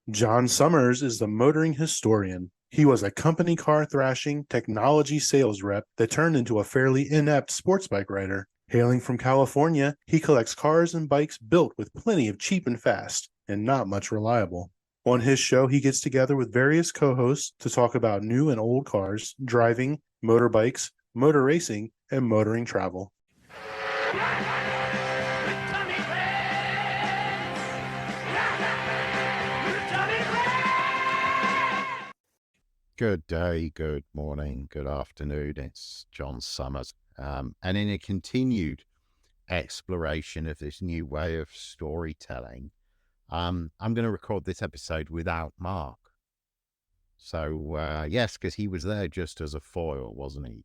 John Summers is the motoring historian. He was a company car thrashing technology sales rep that turned into a fairly inept sports bike rider. Hailing from California, he collects cars and bikes built with plenty of cheap and fast, and not much reliable. On his show, he gets together with various co hosts to talk about new and old cars, driving, motorbikes, motor racing, and motoring travel. Good day, good morning, good afternoon. It's John Summers. And in a continued exploration of this new way of storytelling, I'm going to record this episode without Mark. So, yes, because he was there just as a foil, wasn't he?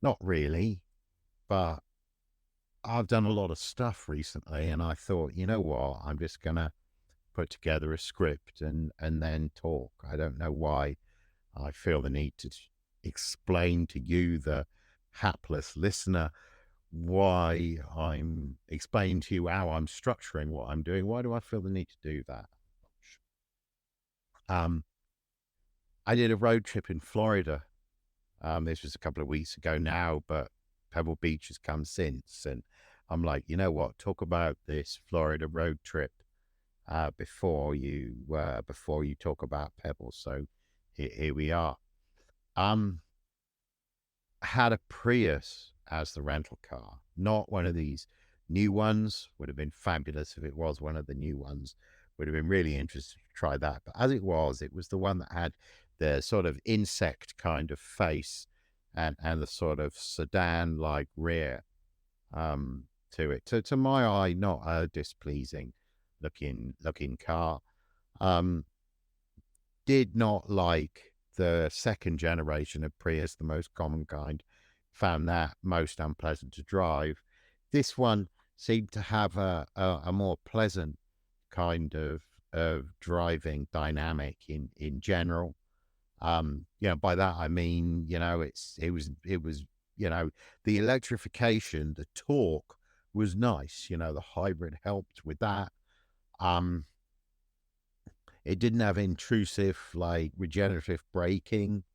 Not really, but I've done a lot of stuff recently, and I thought, you know what, I'm just going to put together a script and then talk. I don't know why I feel the need to explain to you, the hapless listener, why I'm explaining to you how I'm structuring what I'm doing. Why do I feel the need to do that? Um, I did a road trip in Florida. This was a couple of weeks ago now, but Pebble Beach has come since. And I'm like, you know what? Talk about this Florida road trip before you talk about Pebble. So here we are. Um, had a Prius as the rental car, not one of these new ones. Would have been fabulous if it was one of the new ones. Would have been really interested to try that. But as it was the one that had the sort of insect kind of face and the sort of sedan like rear to it. To my eye, not a displeasing looking car. Um, did not like the second generation of Prius, the most common kind. Found that most unpleasant to drive. This one seemed to have a more pleasant kind of driving dynamic in general. By that I mean, it was, the electrification, the torque was nice. The hybrid helped with that. Um, it didn't have intrusive, like, regenerative braking.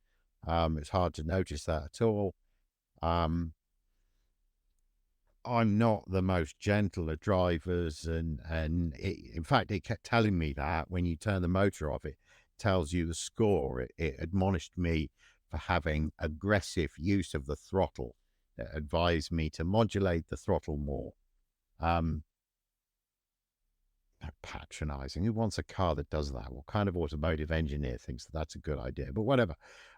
It's hard to notice that at all. Um, I'm not the most gentle of drivers, and in fact, it kept telling me that when you turn the motor off, it tells you the score. It admonished me for having aggressive use of the throttle. It advised me to modulate the throttle more. Um, Patronizing. Who wants a car that does that? What kind of automotive engineer thinks that that's a good idea? But whatever.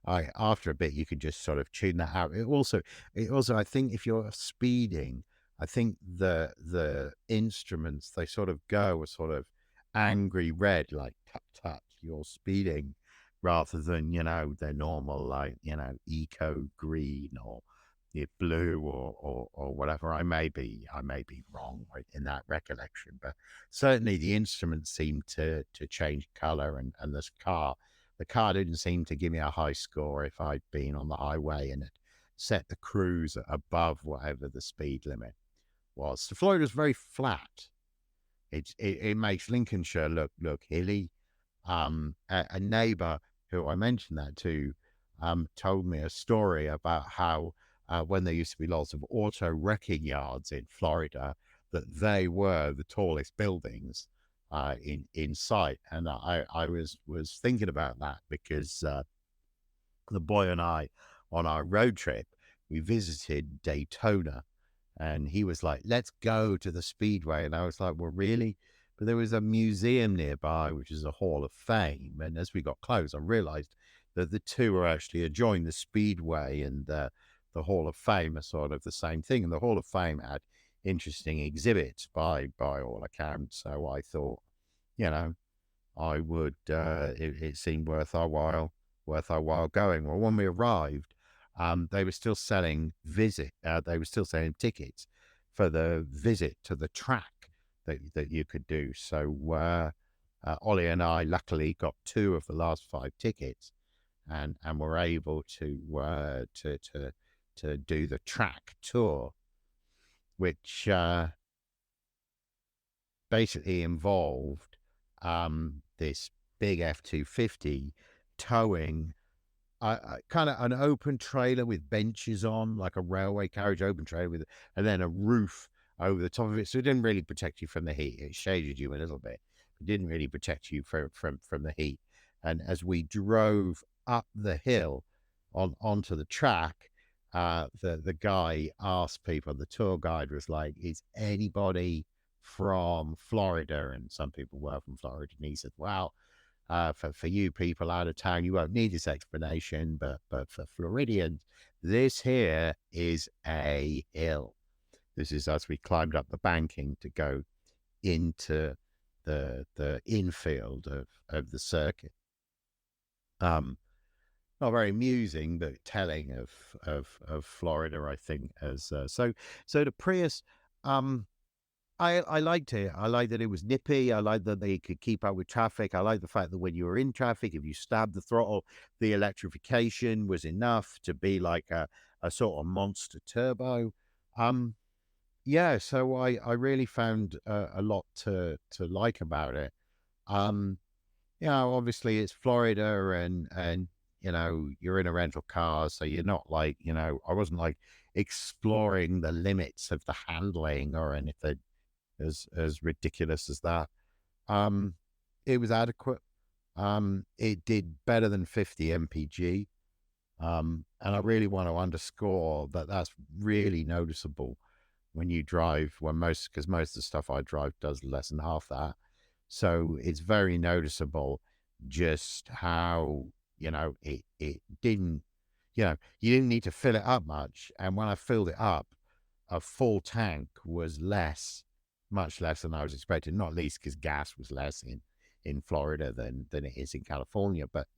After a bit, you could just sort of tune that out. It also, I think, if you're speeding, I think the instruments, they sort of go a sort of angry red, like tut tut, you're speeding, rather than their normal, like, eco green or blue or whatever. I may be wrong in that recollection, but certainly the instruments seemed to change color, and the car didn't seem to give me a high score if I'd been on the highway and it set the cruise above whatever the speed limit was. So Florida's very flat. It makes Lincolnshire look hilly. A neighbor who I mentioned that to told me a story about how when there used to be lots of auto wrecking yards in Florida, that they were the tallest buildings in sight. And I was thinking about that because the boy and I, on our road trip, we visited Daytona, and he was like, let's go to the Speedway. And I was like, well, really? But there was a museum nearby, which is a Hall of Fame. And as we got close, I realized that the two are actually adjoining. The Speedway and the Hall of Fame are sort of the same thing. And the Hall of Fame had interesting exhibits by all accounts. So I thought, you know, I would, it seemed worth our while going. Well, when we arrived, they were still selling they were still selling tickets for the visit to the track that you could do. So Ollie and I luckily got two of the last five tickets, and were able to do the track tour, which basically involved this big F-250 towing kind of an open trailer with benches on, like a railway carriage open trailer with, and then a roof over the top of it. So it didn't really protect you from the heat. It shaded you a little bit. It didn't really protect you from the heat. And as we drove up the hill onto the track, the guy asked people. The tour guide was like, "Is anybody from Florida?" And some people were from Florida. And he said, "Wow, for you people out of town, you won't need this explanation, but for Floridians, this here is a hill. This is as we climbed up the banking to go into the infield of the circuit." Um, Not very amusing, but telling of Florida, I think. As so the Prius. I liked it. I liked that it was nippy. I liked that they could keep up with traffic. I liked the fact that when you were in traffic, if you stabbed the throttle, the electrification was enough to be like a sort of monster turbo. Um, yeah, so I really found a lot to like about it. Um, obviously it's Florida, and you're in a rental car, so you're not like, I wasn't like exploring the limits of the handling or anything as ridiculous as that. Um, it was adequate. It did better than 50 mpg. And I really want to underscore that that's really noticeable when you drive, because most of the stuff I drive does less than half that. So it's very noticeable just how, it didn't, you didn't need to fill it up much. And when I filled it up, a full tank was much less than I was expecting, not least because gas was less in Florida than it is in California. But,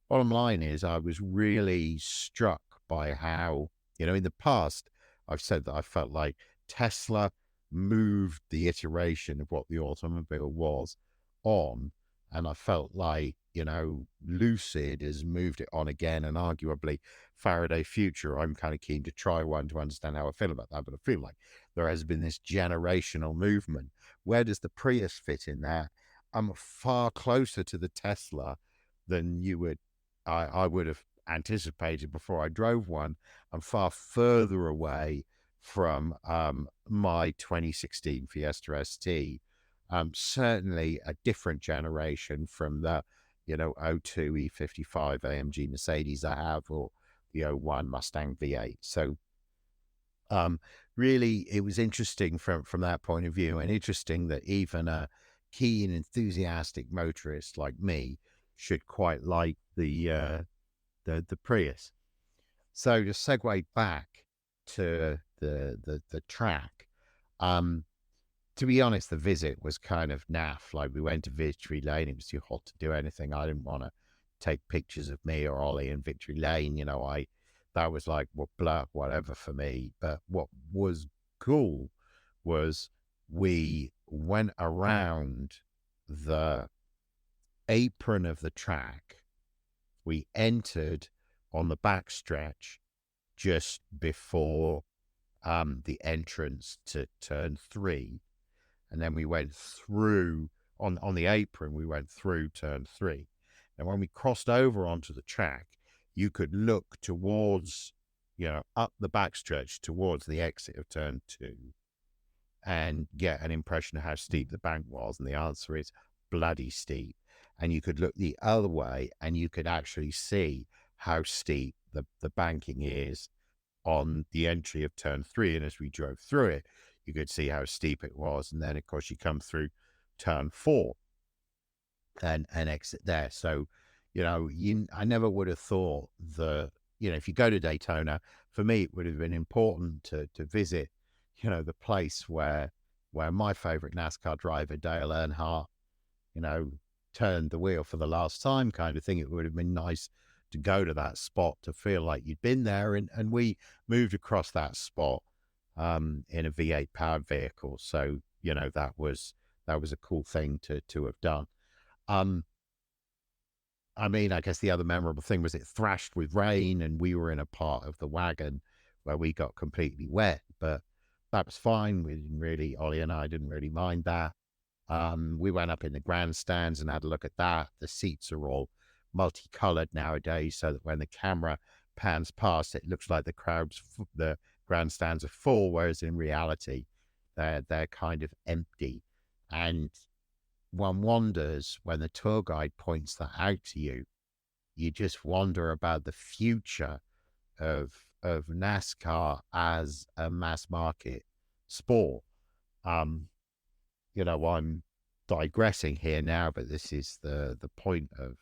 bottom line is I was really struck by how, in the past, I've said that I felt like Tesla moved the iteration of what the automobile was on. And I felt like, Lucid has moved it on again. And arguably Faraday Future, I'm kind of keen to try one to understand how I feel about that. But I feel like there has been this generational movement. Where does the Prius fit in there? I'm far closer to the Tesla than I would have anticipated before I drove one. I'm far further away from my 2016 Fiesta ST. Certainly a different generation from the, O2 E55 AMG Mercedes I have, or the '01 Mustang V8. So really, it was interesting from that point of view, and interesting that even a keen, enthusiastic motorist like me should quite like the Prius. So to segue back to the track, to be honest, the visit was kind of naff. Like, we went to Victory Lane. It was too hot to do anything. I didn't want to take pictures of me or Ollie in Victory Lane. That was like, well, blah, whatever for me. But what was cool was we went around the apron of the track. We entered on the backstretch just before the entrance to turn 3. And then we went through on the apron, we went through turn 3. And when we crossed over onto the track, you could look towards, up the backstretch towards the exit of turn 2 and get an impression of how steep the bank was. And the answer is bloody steep. And you could look the other way and you could actually see how steep the banking is on the entry of turn 3. And as we drove through it, you could see how steep it was. And then, of course, you come through turn 4 and exit there. So, I never would have thought if you go to Daytona, for me, it would have been important to visit, the place where my favorite NASCAR driver, Dale Earnhardt, turned the wheel for the last time, kind of thing. It would have been nice to go to that spot to feel like you'd been there. And we moved across that spot in a V8 powered vehicle. So, that was a cool thing to have done. I guess the other memorable thing was it thrashed with rain, and we were in a part of the wagon where we got completely wet, but that was fine. Ollie and I didn't really mind that. We went up in the grandstands and had a look at that. The seats are all multicolored nowadays, so that when the camera pans past, it looks like the grandstands are full, whereas in reality, they're kind of empty. And one wonders when the tour guide points that out to you. You just wonder about the future of NASCAR as a mass market sport. Um, I'm digressing here now, but this is the point of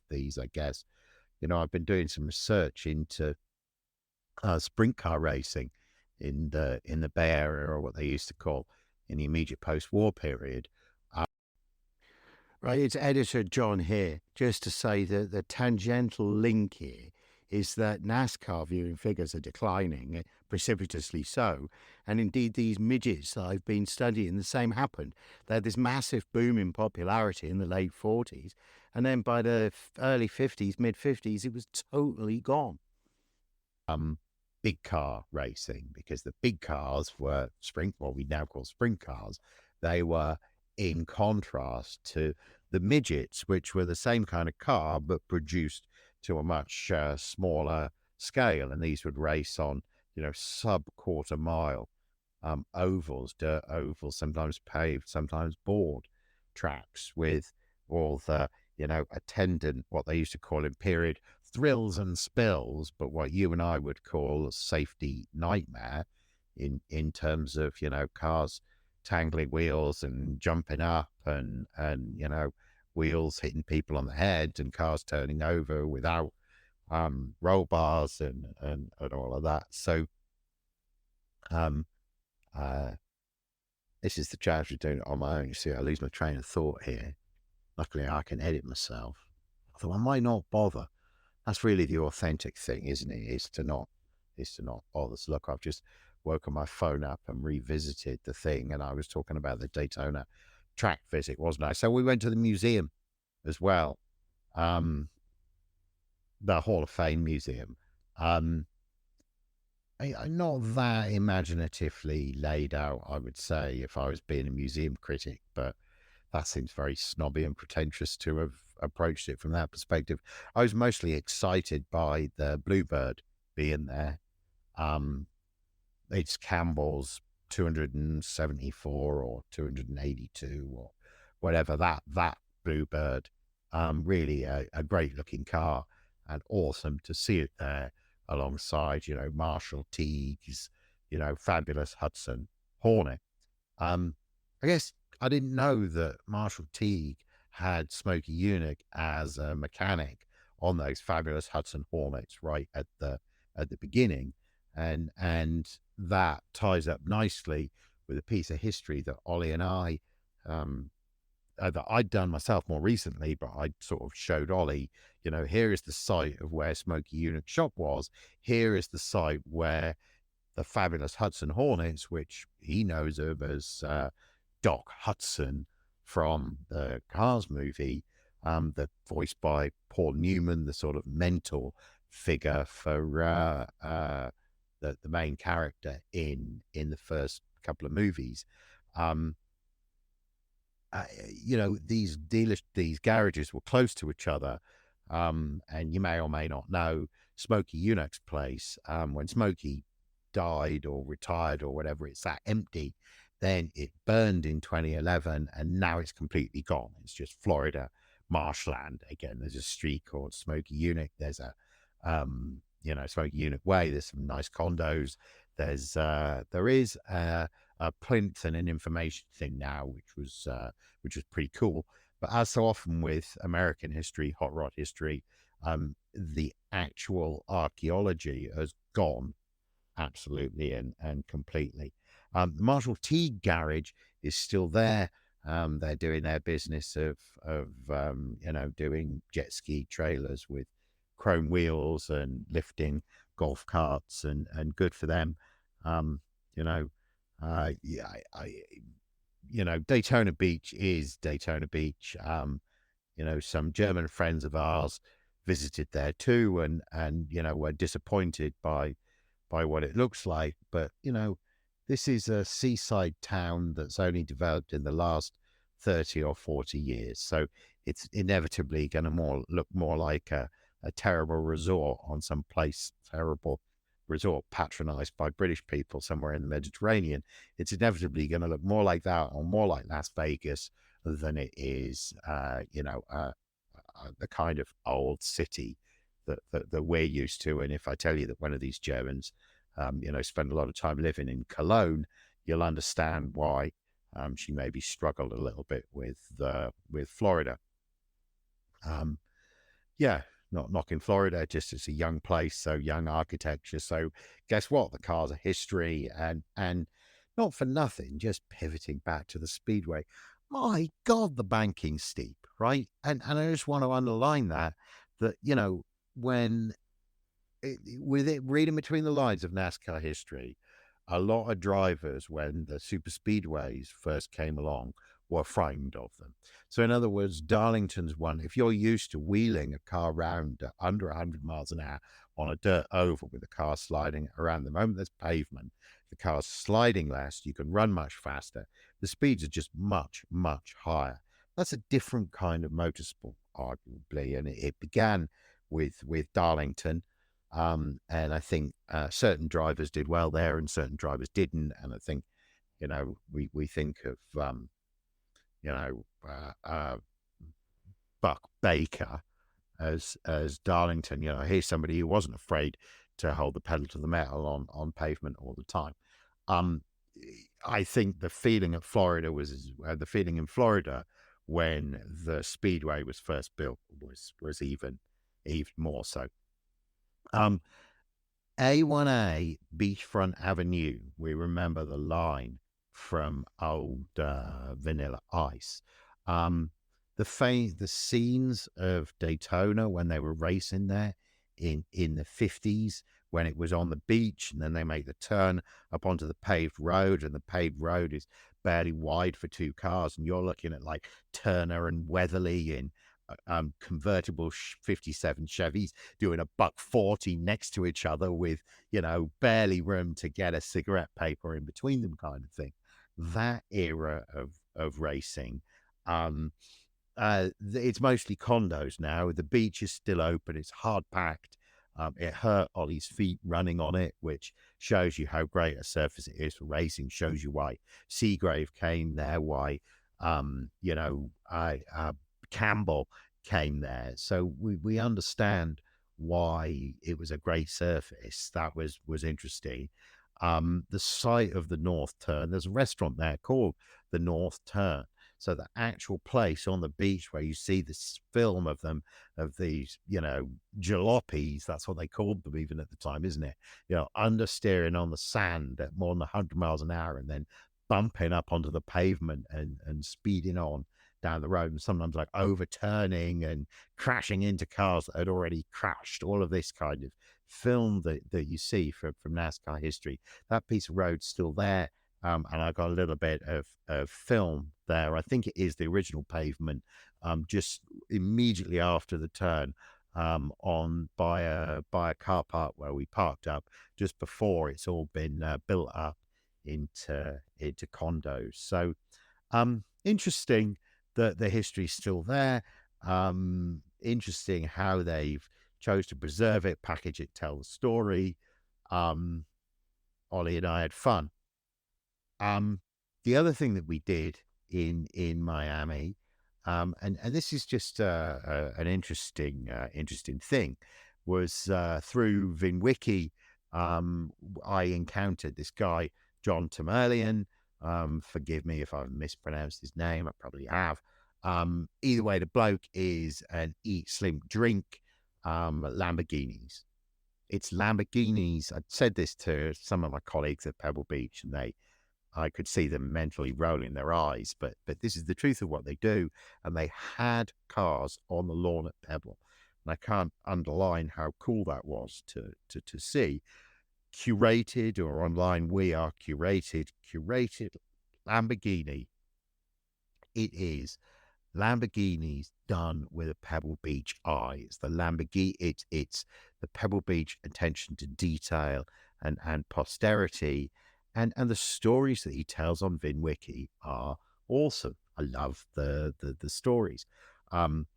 these, I guess. I've been doing some research into sprint car racing in the Bay Area, or what they used to call in the immediate post-war period. Right, it's editor John here, just to say that the tangential link here is that NASCAR viewing figures are declining, precipitously so. And indeed, these midgets that I've been studying, the same happened. They had this massive boom in popularity in the late 40s. And then by the early 50s, mid 50s, it was totally gone. Big car racing, because the big cars were what we now call sprint cars. They were in contrast to the midgets, which were the same kind of car but produced to a much smaller scale, and these would race on sub quarter mile ovals, dirt ovals, sometimes paved, sometimes board tracks, with all the attendant, what they used to call in period, thrills and spills, but what you and I would call a safety nightmare in terms of cars tangling wheels and jumping up, and wheels hitting people on the head, and cars turning over without roll bars and all of that. So this is the challenge of doing it on my own. You see, I lose my train of thought here. Luckily, I can edit myself. Although I might not bother. That's really the authentic thing, isn't it? Is to not bother. So look, I've just woken my phone up and revisited the thing, and I was talking about the Daytona track visit, wasn't I? So we went to the museum as well, the Hall of Fame museum. I'm not that imaginatively laid out, I would say, if I was being a museum critic, but that seems very snobby and pretentious to have approached it from that perspective. I was mostly excited by the Bluebird being there. It's Campbell's 274 or 282 or whatever, that Bluebird. Really a great looking car, and awesome to see it there alongside, Marshall Teague's, fabulous Hudson Hornet. I guess I didn't know that Marshall Teague had Smokey Yunick as a mechanic on those fabulous Hudson Hornets right at the beginning, and that ties up nicely with a piece of history that Ollie and I that I'd done myself more recently, but I sort of showed Ollie, here is the site of where Smokey Yunick's shop was. Here is the site where the fabulous Hudson Hornets, which he knows of as Doc Hudson from the Cars movie, that voiced by Paul Newman, the sort of mentor figure for the main character in the first couple of movies. These garages were close to each other, and you may or may not know Smokey Yunick's place. When Smokey died or retired or whatever, it's that empty. Then it burned in 2011, and now it's completely gone. It's just Florida marshland again. There's a street called Smokey Yunick. There's a Smokey Yunick Way. There's some nice condos. There is a plinth and an information thing now, which was pretty cool. But as so often with American history, hot rod history, the actual archaeology has gone absolutely and completely. The Marshall Teague garage is still there. They're doing their business of doing jet ski trailers with chrome wheels and lifting golf carts, and good for them. Daytona Beach is Daytona Beach. Some German friends of ours visited there too, and were disappointed by what it looks like. But this is a seaside town that's only developed in the last 30 or 40 years. So it's inevitably going to look more like a terrible resort on some place, terrible resort patronized by British people somewhere in the Mediterranean. It's inevitably going to look more like that or more like Las Vegas than it is, the kind of old city that we're used to. And if I tell you that one of these Germans, spent a lot of time living in Cologne, you'll understand why she maybe struggled a little bit with Florida. Yeah, not knocking Florida, just it's a young place, so young architecture. So guess what? The car's a history, and not for nothing, just pivoting back to the Speedway. My God, the banking's steep, right? And I just want to underline that when with it reading between the lines of NASCAR history, a lot of drivers, when the super speedways first came along, were frightened of them. So, in other words, Darlington's one. If you're used to wheeling a car round at under 100 miles an hour on a dirt oval with the car sliding around, the moment there's pavement, the car's sliding less, you can run much faster. The speeds are just much, much higher. That's a different kind of motorsport, arguably, and it began with Darlington. And I think certain drivers did well there and certain drivers didn't. And I think, we think of, you know, Buck Baker as Darlington. Here's somebody who wasn't afraid to hold the pedal to the metal on pavement all the time. I think the feeling at Florida was the feeling in Florida when the Speedway was first built was even more so. A1A Beachfront Avenue. We remember the line from old Vanilla Ice. The scenes of Daytona when they were racing there in the 50s, when it was on the beach, and then they make the turn up onto the paved road, and the paved road is barely wide for two cars, and you're looking at like Turner and Weatherly in convertible 57 Chevys doing a $140 next to each other with barely room to get a cigarette paper in between them, kind of thing. That era of racing, it's mostly condos now. The beach is still open, it's hard packed. It hurt Ollie's feet running on it, which shows you how great a surface it is for racing, shows you why Seagrave came there, why Campbell came there. So we understand why it was a great surface. That was interesting. The site of the North Turn, there's a restaurant there called the North Turn. So the actual place on the beach where you see this film of them, of these, jalopies, that's what they called them even at the time, isn't it? Understeering on the sand at more than 100 miles an hour and then bumping up onto the pavement and speeding on down the road, and sometimes like overturning and crashing into cars that had already crashed. All of this kind of film that you see from NASCAR history. That piece of road's still there. And I got a little bit of film there. I think it is the original pavement, just immediately after the turn, on by a car park where we parked up just before it's all been built up into condos. So interesting that the history's still there. Interesting how they've chose to preserve it, package it, tell the story. Ollie and I had fun. The other thing that we did in Miami, and this is just an interesting thing, was through VinWiki. I encountered this guy, John Tamerlian. Forgive me if I've mispronounced his name. I probably have. Either way, the bloke is an eat, sleep, drink Lamborghinis. It's Lamborghinis. I said this to some of my colleagues at Pebble Beach, and I could see them mentally rolling their eyes. But this is the truth of what they do. And they had cars on the lawn at Pebble. And I can't underline how cool that was to see. Curated, or online we are curated Lamborghini. It is Lamborghinis done with a Pebble Beach eye. It's the Lamborghini. It's the Pebble Beach attention to detail and posterity, and the stories that he tells on VinWiki are awesome. I love the stories. Um,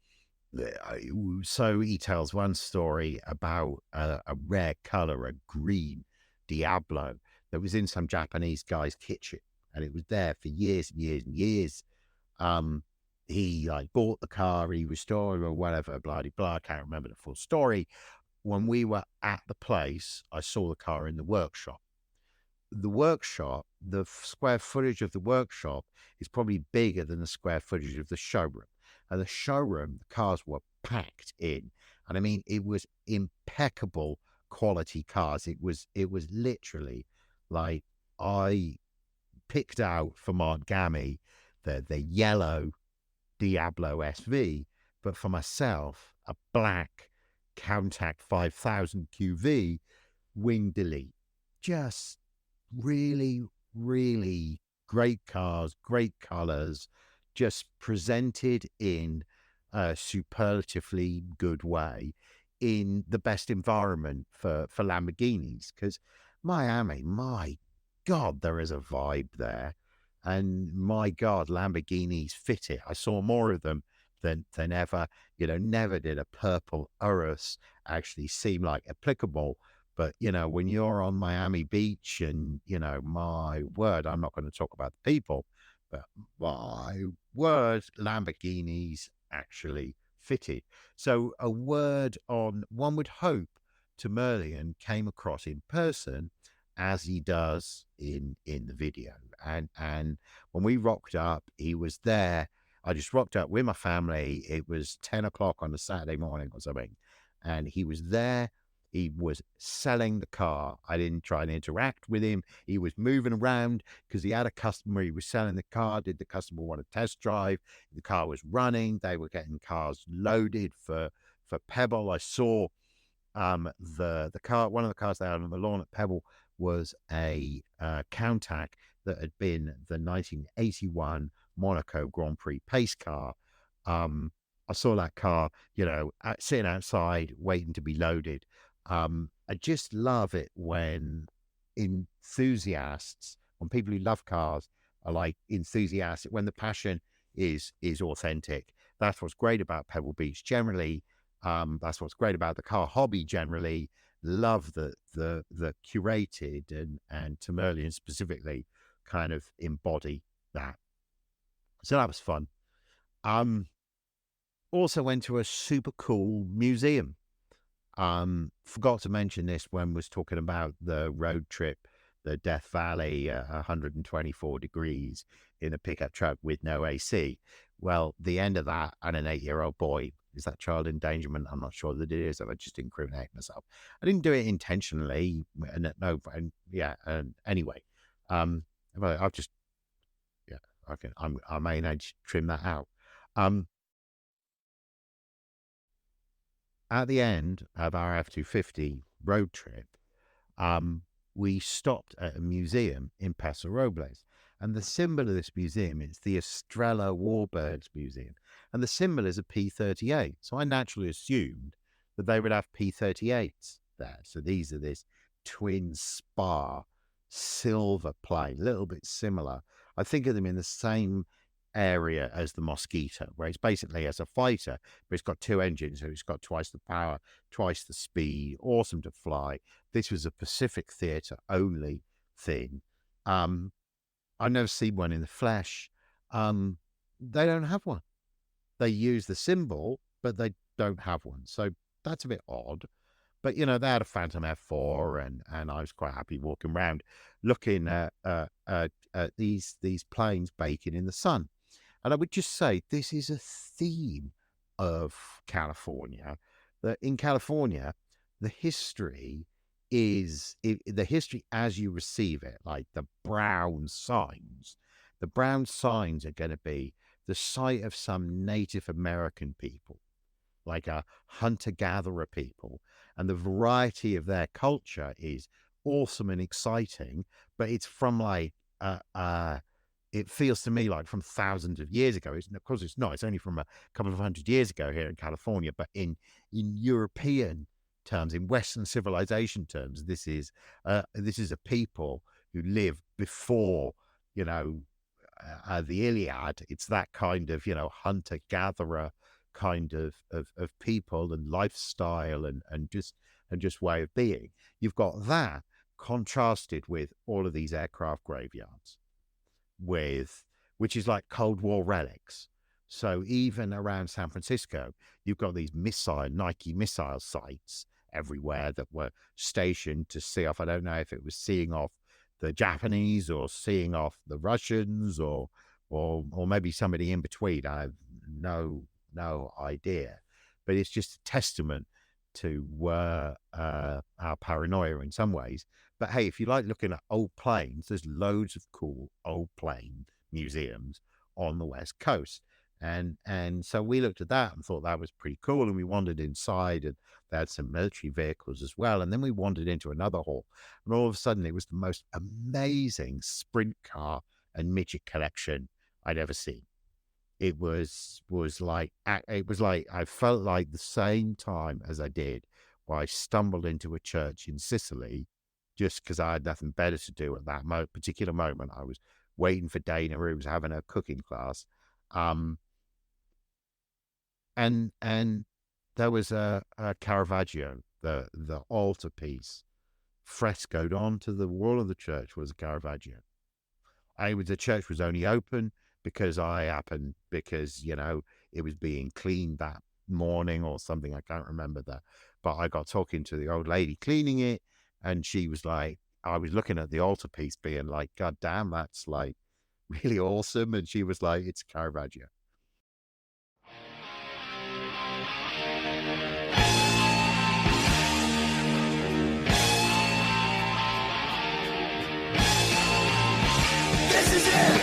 so he tells one story about a rare color, a green Diablo that was in some Japanese guy's kitchen, and it was there for years and years and years. Um, he like bought the car, he restored or whatever, blah blah blah. I can't remember the full story. When we were at the place, I saw the car in the workshop. The workshop, the square footage of the workshop is probably bigger than the square footage of the showroom. And the showroom, the cars were packed in. And I mean, it was impeccable quality cars. It was literally like I picked out for Mark Gammy the yellow Diablo SV, but for myself, a black Countach 5000 QV wing delete. Just really, really great cars, great colors, just presented in a superlatively good way in the best environment for Lamborghinis. Because Miami, my God, there is a vibe there. And my God, Lamborghinis fit it. I saw more of them than ever. Never did a purple Urus actually seem like applicable. But, when you're on Miami Beach and, my word, I'm not going to talk about the people, but my word, Lamborghinis actually fitted. So a word on, one would hope, Tamerlan came across in person as he does in the video. And when we rocked up, he was there. I just rocked up with my family. It was 10 o'clock on a Saturday morning or something. And he was there. He was selling the car. I didn't try and interact with him. He was moving around because he had a customer. He was selling the car. Did the customer want a test drive? The car was running. They were getting cars loaded for Pebble. I saw the car. One of the cars they had on the lawn at Pebble was a Countach that had been the 1981 Monaco Grand Prix pace car. I saw that car, sitting outside waiting to be loaded. I just love it when enthusiasts, when people who love cars are like enthusiastic, when the passion is authentic. That's what's great about Pebble Beach generally. That's what's great about the car hobby generally. Love the curated and Tamerlan specifically kind of embody that. So that was fun. Also went to a super cool museum. Forgot to mention this when was talking about the road trip, the Death Valley, 124 degrees in a pickup truck with no AC. Well, the end of that, and an 8-year-old boy. Is that child endangerment? I'm not sure that it is. I just incriminate myself. I didn't do it intentionally. No, and yeah. And anyway, but I've just, yeah, I may need to trim that out. At the end of our F-250 road trip, we stopped at a museum in Paso Robles. And the symbol of this museum is the Estrella Warbirds Museum. And the symbol is a P-38. So I naturally assumed that they would have P-38s there. So these are this twin spar silver plane, a little bit similar. I think of them in the same area as the Mosquito, where it's basically as a fighter, but it's got two engines, so it's got twice the power, twice the speed, awesome to fly. This was a Pacific Theatre only thing. I've never seen one in the flesh. They don't have one. They use the symbol, but they don't have one. So that's a bit odd. But, they had a Phantom F4, and I was quite happy walking around looking at these planes baking in the sun. And I would just say this is a theme of California, that in California, the history is the history as you receive it, like the brown signs. The brown signs are going to be the site of some Native American people, like a hunter-gatherer people. And the variety of their culture is awesome and exciting, but it's from like it feels to me like from thousands of years ago. Of course, it's not. It's only from a couple of hundred years ago here in California. But in European terms, in Western civilization terms, this is a people who lived before, the Iliad. It's that kind of, hunter gatherer kind of people and lifestyle and just way of being. You've got that contrasted with all of these aircraft graveyards, with which is like Cold War relics. So even around San Francisco, you've got these Nike missile sites everywhere that were stationed to see off. I don't know if it was seeing off the Japanese or seeing off the Russians, or maybe somebody in between. I have no idea. But it's just a testament to our paranoia in some ways. But hey, if you like looking at old planes, there's loads of cool old plane museums on the West Coast. And so we looked at that and thought that was pretty cool. And we wandered inside, and they had some military vehicles as well. And then we wandered into another hall, and all of a sudden it was the most amazing sprint car and midget collection I'd ever seen. It was like I felt like the same time as I did where I stumbled into a church in Sicily, just because I had nothing better to do at that particular moment. I was waiting for Dana, who was having a cooking class, um, and there was a Caravaggio, the altarpiece frescoed onto the wall of the church was a Caravaggio. The church was only open because it was being cleaned that morning or something. I can't remember that, but I got talking to the old lady cleaning it, and she was like, I was looking at the altarpiece being like, God damn, that's like really awesome. And she was like, it's Caravaggio. This is it!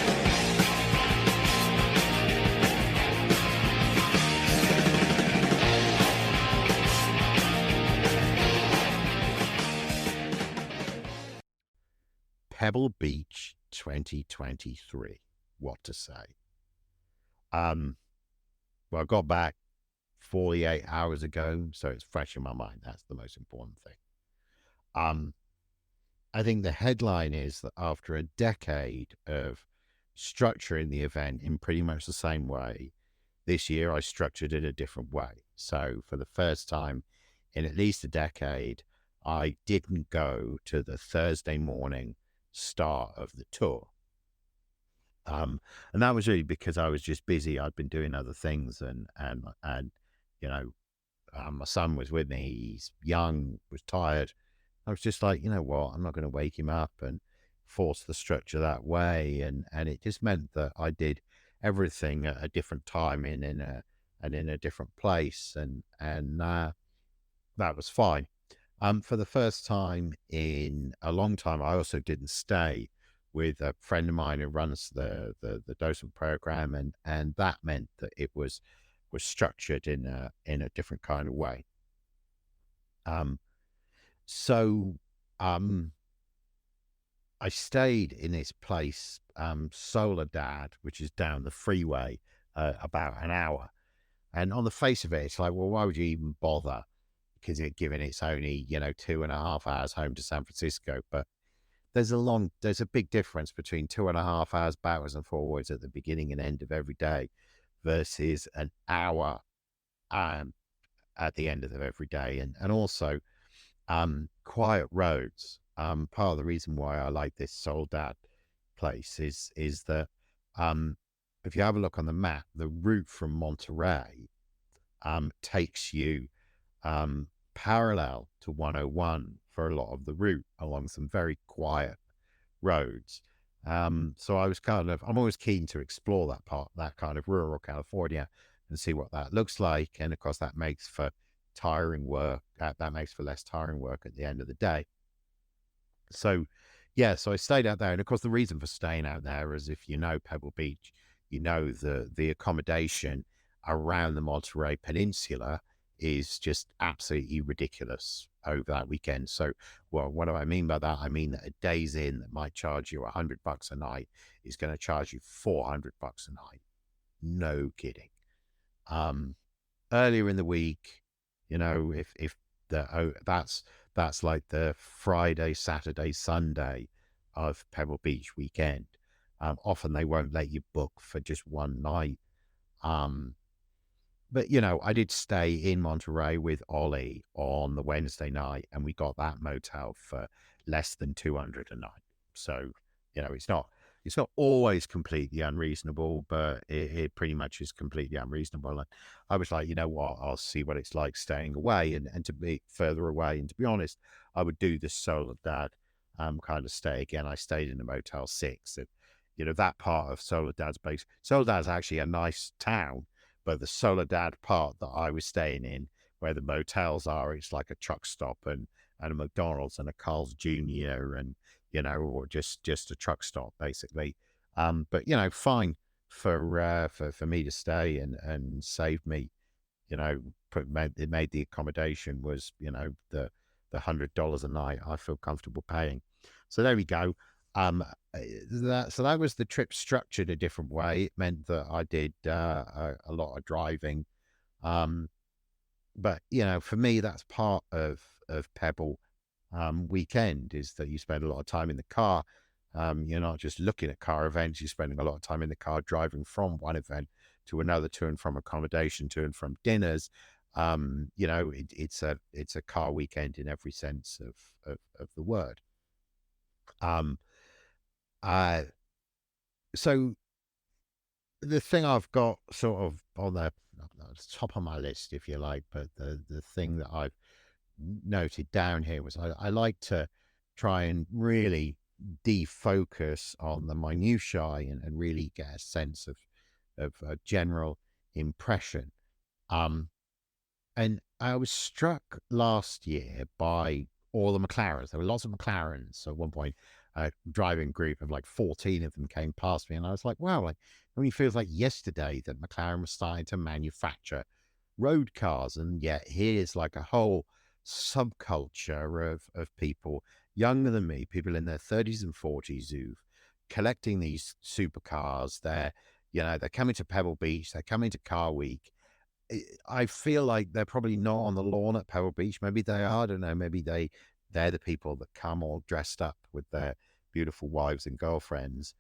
Pebble Beach 2023. What to say? Well, I got back 48 hours ago, so it's fresh in my mind. That's the most important thing. I think the headline is that after a decade of structuring the event in pretty much the same way, this year I structured it a different way. So for the first time in at least a decade, I didn't go to the Thursday morning start of the tour. And that was really because I was just busy. I'd been doing other things, and my son was with me. He's young, was tired. I was just like, you know what, I'm not going to wake him up and force the structure that way. And it just meant that I did everything at a different time in a different place, and that was fine. For the first time in a long time, I also didn't stay with a friend of mine who runs the docent program, and that meant that it was structured in a different kind of way. So I stayed in this place, Soledad, which is down the freeway, about an hour. And on the face of it, it's like, well, why would you even bother? Because given it's only 2.5 hours home to San Francisco. But there's a big difference between 2.5 hours backwards and forwards at the beginning and end of every day versus an hour at the end of every day, and also quiet roads. Part of the reason why I like this Soledad place is that if you have a look on the map, the route from Monterey takes you parallel to 101 for a lot of the route along some very quiet roads. So I'm always keen to explore that kind of rural California and see what that looks like. And of course, that makes for tiring work. That makes for less tiring work at the end of the day. So, yeah, so I stayed out there. And of course, the reason for staying out there is, if you know Pebble Beach, the accommodation around the Monterey Peninsula is just absolutely ridiculous over that weekend. So, well, what do I mean by that? I mean that a day's inn that might charge you $100 a night is going to charge you $400 a night. No kidding. Earlier in the week, if that's like the Friday, Saturday, Sunday of Pebble Beach weekend. Often they won't let you book for just one night. Um, but you know, I did stay in Monterey with Ollie on the Wednesday night, and we got that motel for less than 200 a night. So, you know, it's not always completely unreasonable, but it pretty much is completely unreasonable. And I was like, you know what, I'll see what it's like staying away and to be further away. And to be honest, I would do the Soledad kind of stay again. I stayed in the Motel 6, and you know, that part of Soledad's base. Soledad's actually a nice town, but the Soledad part that I was staying in, where the motels are, it's like a truck stop and a McDonald's and a Carl's Jr. and you know, or just a truck stop basically. But you know, fine for me to stay and save me, you know, it made the accommodation was, you know, the $100 a night I feel comfortable paying. So there we go. That was the trip structured a different way. It meant that I did a lot of driving. Um, but you know, for me, that's part of Pebble weekend, is that you spend a lot of time in the car. You're not just looking at car events; you're spending a lot of time in the car, driving from one event to another, to and from accommodation, to and from dinners. You know, it's a car weekend in every sense of the word. Um, uh, so the thing I've got sort of on the top of my list, if you like, but the thing that I've noted down here was I like to try and really defocus on the minutiae and really get a sense of a general impression. Um, and I was struck last year by all the McLarens. There were lots of McLarens. So at one point, a driving group of like 14 of them came past me, and I was like, wow, like it only feels like yesterday that McLaren was starting to manufacture road cars. And yet here's like a whole subculture of people younger than me, people in their 30s and 40s who've collecting these supercars. They're, you know, they're coming to Pebble Beach, they're coming to Car Week. I feel like they're probably not on the lawn at Pebble Beach. Maybe they are. I don't know. Maybe they're the people that come all dressed up with their beautiful wives and girlfriends.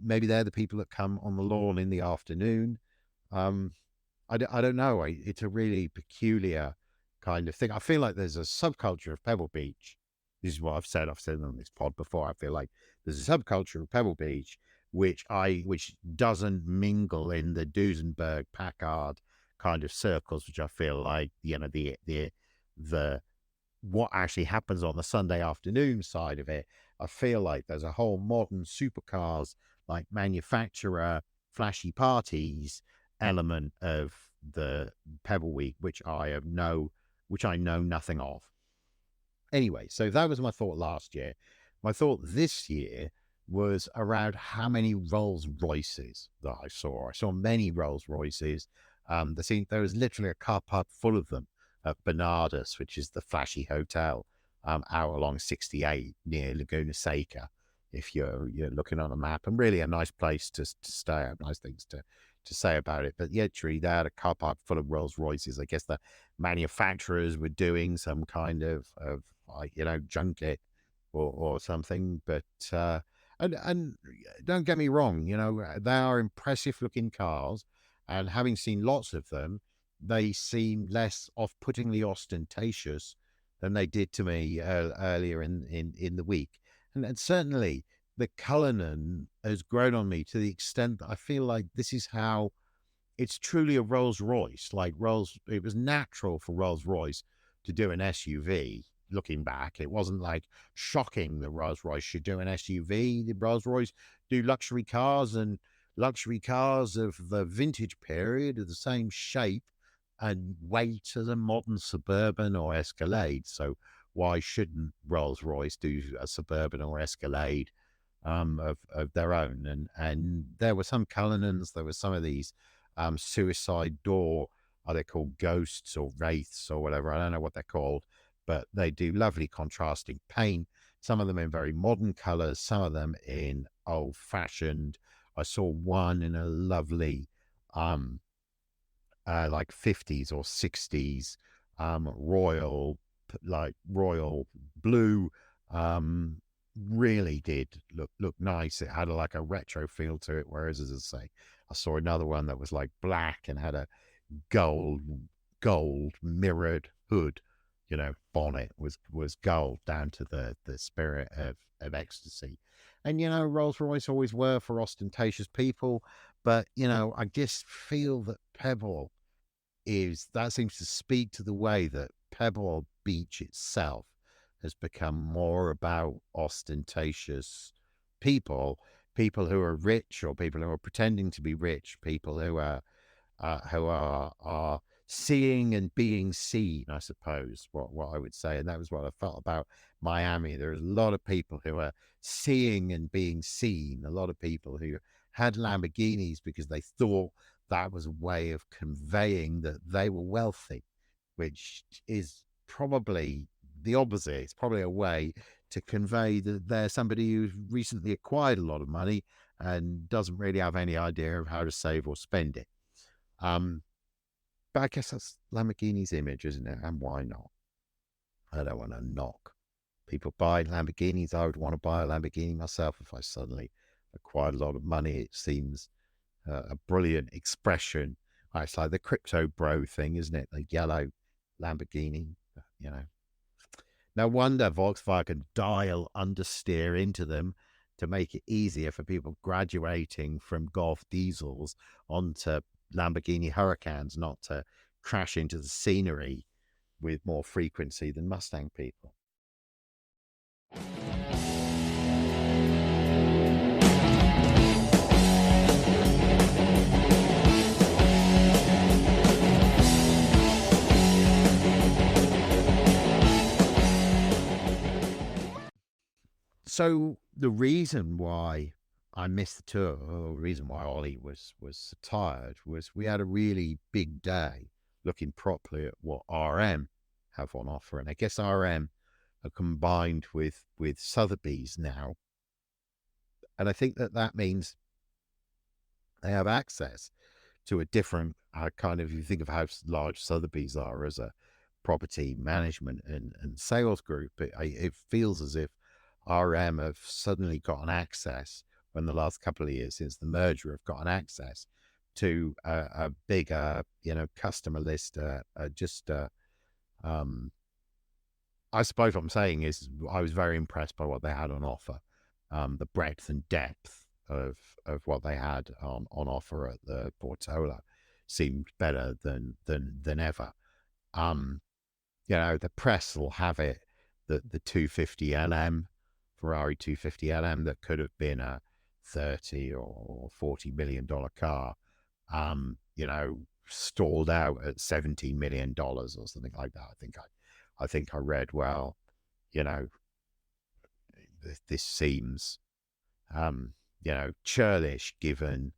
Maybe they're the people that come on the lawn in the afternoon. Um, I don't know. It's a really peculiar kind of thing. I feel like there's a subculture of Pebble Beach. This is what I've said. I've said on this pod before. I feel like there's a subculture of Pebble Beach which doesn't mingle in the Duesenberg Packard kind of circles, which I feel like, you know, the what actually happens on the Sunday afternoon side of it. I feel like there's a whole modern supercars, like manufacturer flashy parties element of the Pebble Week, which I know nothing of. Anyway, so that was my thought last year. My thought this year was around how many Rolls Royces that I saw. I saw many Rolls Royces. There was literally a car park full of them at Bernardus, which is the flashy hotel out along 68 near Laguna Seca. If you're looking on a map, and really a nice place to stay. I have nice things to say about it. But yeah, true, they had a car park full of Rolls Royces. I guess the manufacturers were doing some kind of you know, junket or something. But and don't get me wrong, you know, they are impressive looking cars, and having seen lots of them, they seem less off-puttingly ostentatious than they did to me earlier in the week. And certainly the Cullinan has grown on me to the extent that I feel like this is how it's truly a Rolls Royce. Like it was natural for Rolls Royce to do an SUV. Looking back, it wasn't like shocking that Rolls Royce should do an SUV. The Rolls Royce do luxury cars, and luxury cars of the vintage period of the same shape and weight as a modern Suburban or Escalade. So why shouldn't Rolls Royce do a Suburban or Escalade of their own? And there were some Cullinans, there were some of these suicide door, are they called ghosts or wraiths or whatever? I don't know what they're called, but they do lovely contrasting paint. Some of them in very modern colors, some of them in old fashioned. I saw one in a lovely like 50s or 60s royal, like royal blue. really did look nice. It had like a retro feel to it. Whereas, as I say, I saw another one that was like black and had a gold mirrored hood. Bonnet was gold down to the spirit of ecstasy. And Rolls Royce always were for ostentatious people, but I just feel that Pebble that seems to speak to the way that Pebble Beach itself has become more about ostentatious people, people who are rich or people who are pretending to be rich, people who are seeing and being seen, I suppose, what I would say. And that was what I felt about Miami. There was a lot of people who are seeing and being seen, a lot of people who had Lamborghinis because they thought that was a way of conveying that they were wealthy, which is probably the opposite. It's probably a way to convey that they're somebody who's recently acquired a lot of money and doesn't really have any idea of how to save or spend it. But I guess that's Lamborghini's image, isn't it? And why not? I don't want to knock people buy Lamborghinis. I would want to buy a Lamborghini myself if I suddenly acquired a lot of money. It seems a brilliant expression. It's like the crypto bro thing, isn't it? The yellow Lamborghini, No wonder Volkswagen dial understeer into them to make it easier for people graduating from Golf diesels onto Lamborghini Huracans not to crash into the scenery with more frequency than Mustang people. So the reason why I missed the tour, or the reason why Ollie was tired, was we had a really big day looking properly at what RM have on offer. And I guess RM are combined with Sotheby's now. And I think that means they have access to a different kind of, you think of how large Sotheby's are as a property management and sales group, it feels as if RM have suddenly gotten access, in the last couple of years since the merger, have gotten access to a bigger, customer list. I suppose what I'm saying is I was very impressed by what they had on offer. The breadth and depth of what they had on offer at the Portola seemed better than ever. The press will have it that the 250 LM, Ferrari 250 LM, that could have been a $30 or $40 million car, stalled out at $17 million or something like that. I think I read, well, this seems, churlish, given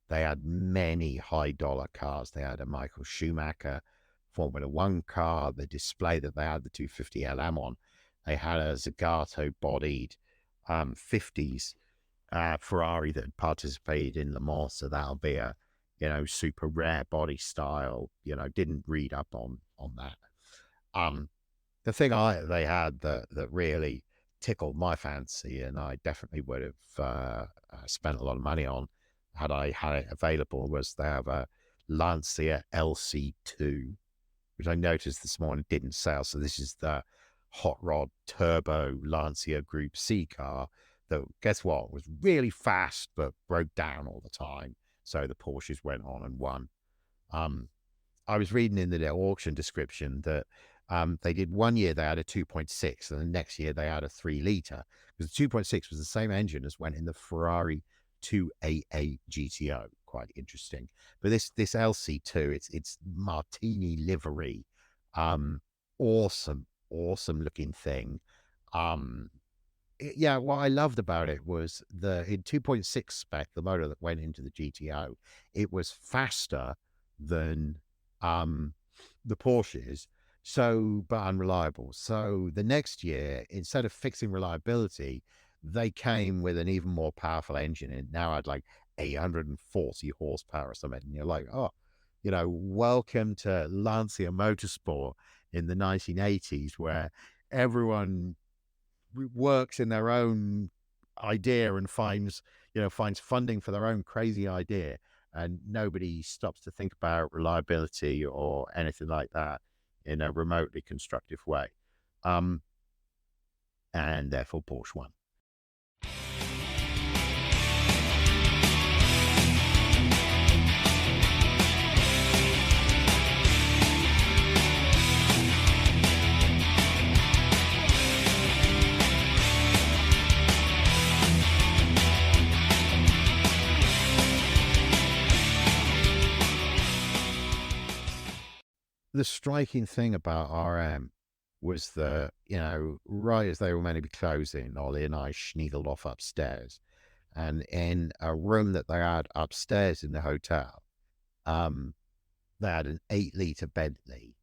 they had many high dollar cars. They had a Michael Schumacher Formula One car, the display that they had the 250 LM on. They had a Zagato bodied 50s Ferrari that had participated in Le Mans, so that'll be a super rare body style. Didn't read up on that. The thing they had that really tickled my fancy, and I definitely would have spent a lot of money on had I had it available, was they have a Lancia LC2, which I noticed this morning didn't sell. So this is the hot rod turbo Lancia Group C car that, guess what, was really fast but broke down all the time. So the Porsches went on and won. I was reading in the auction description that they did 1 year they had a 2.6, and the next year they had a 3-liter, because the 2.6 was the same engine as went in the Ferrari 288 GTO. Quite interesting. But this LC2, it's martini livery, awesome looking thing. What I loved about it was in 2.6 spec, the motor that went into the GTO, it was faster than the Porsches, but unreliable. So the next year, instead of fixing reliability, they came with an even more powerful engine, and now had like 840 horsepower or something. And you're like, welcome to Lancia Motorsport in the 1980s, where everyone works in their own idea and finds funding for their own crazy idea, and nobody stops to think about reliability or anything like that in a remotely constructive way. And therefore Porsche won. The striking thing about RM was that, right as they were meant to be closing, Ollie and I sniggled off upstairs. And in a room that they had upstairs in the hotel, they had an 8-litre Bentley.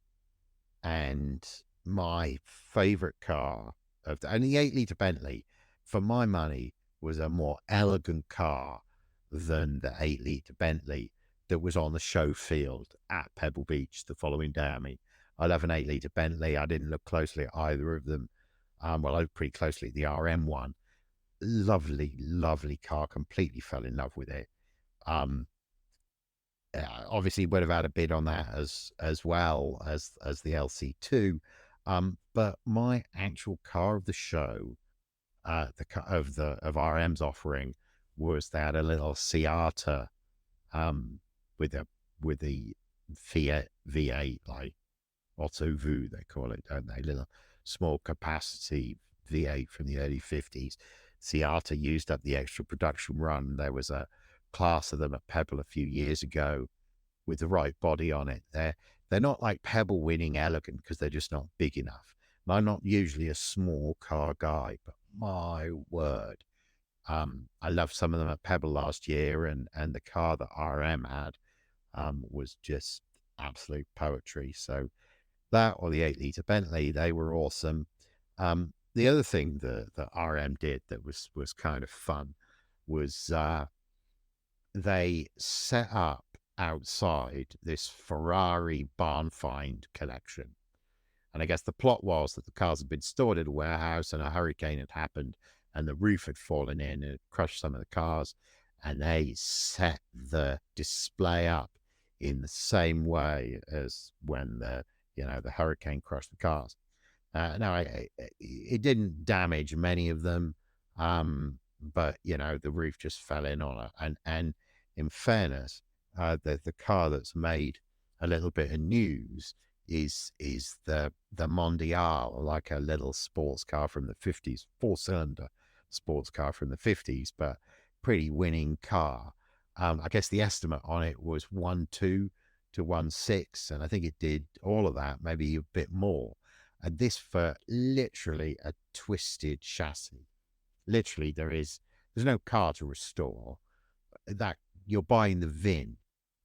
And my favourite car, and the 8-litre Bentley, for my money, was a more elegant car than the 8-litre Bentley that was on the show field at Pebble Beach the following day. I mean, I love an 8-litre Bentley. I didn't look closely at either of them. Well, I looked pretty closely at the RM one. Lovely, lovely car. Completely fell in love with it. Obviously would have had a bid on that as well as the LC2. But my actual car of the show, of RM's offering, was they had a little Ciata, with the Fiat V8, like Otto Vu, they call it, don't they? Little small capacity V8 from the early 50s. Ciata used up the extra production run. There was a class of them at Pebble a few years ago with the right body on it. They're not like Pebble winning elegant because they're just not big enough. And I'm not usually a small car guy, but my word, I loved some of them at Pebble last year, and the car that RM had was just absolute poetry. So that, or the 8-litre Bentley, they were awesome. The other thing that RM did that was kind of fun was they set up outside this Ferrari barn find collection. And I guess the plot was that the cars had been stored at a warehouse and a hurricane had happened and the roof had fallen in and crushed some of the cars. And they set the display up in the same way as when the hurricane crushed the cars. Now, it didn't damage many of them, but, the roof just fell in on it. And in fairness, the car that's made a little bit of news is the Mondial, like a little sports car from the 50s, 4-cylinder sports car from the 50s, but pretty winning car. I guess the estimate on it was 1.2 to 1.6, and I think it did all of that, maybe a bit more. And this for literally a twisted chassis. Literally, there's no car to restore. That you're buying the VIN,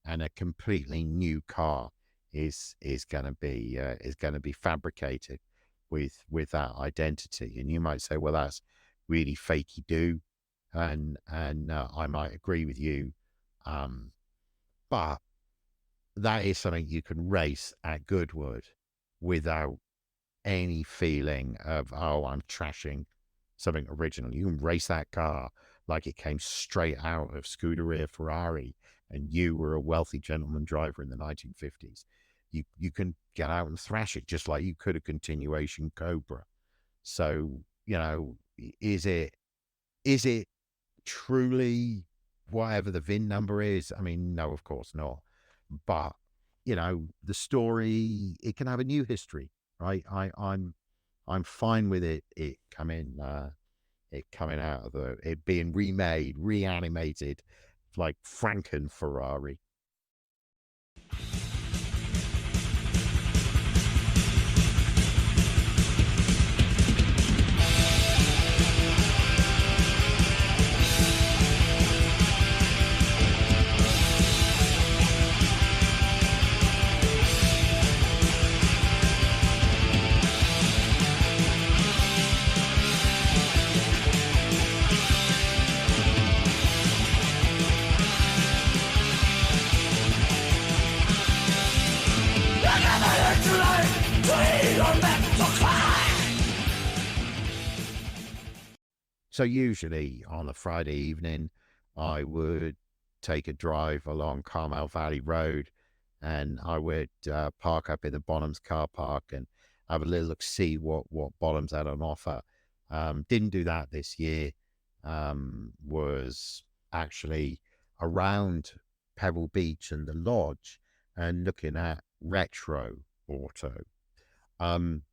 and a completely new car is going to be fabricated with that identity. And you might say, well, that's really fakey do, and I might agree with you, but that is something you can race at Goodwood without any feeling of, oh, I'm trashing something original. You can race that car like it came straight out of Scuderia Ferrari and you were a wealthy gentleman driver in the 1950s. You can get out and thrash it just like you could a continuation Cobra. So, is it truly whatever the VIN number is? I mean, no, of course not. But, the story, it can have a new history, right? I'm fine with it coming out of it being remade, reanimated, like Franken Ferrari. So usually on a Friday evening, I would take a drive along Carmel Valley Road, and I would park up in the Bonhams car park and have a little look, see what Bonhams had on offer. Didn't do that this year. Was actually around Pebble Beach and the Lodge and looking at Retro Auto. Um,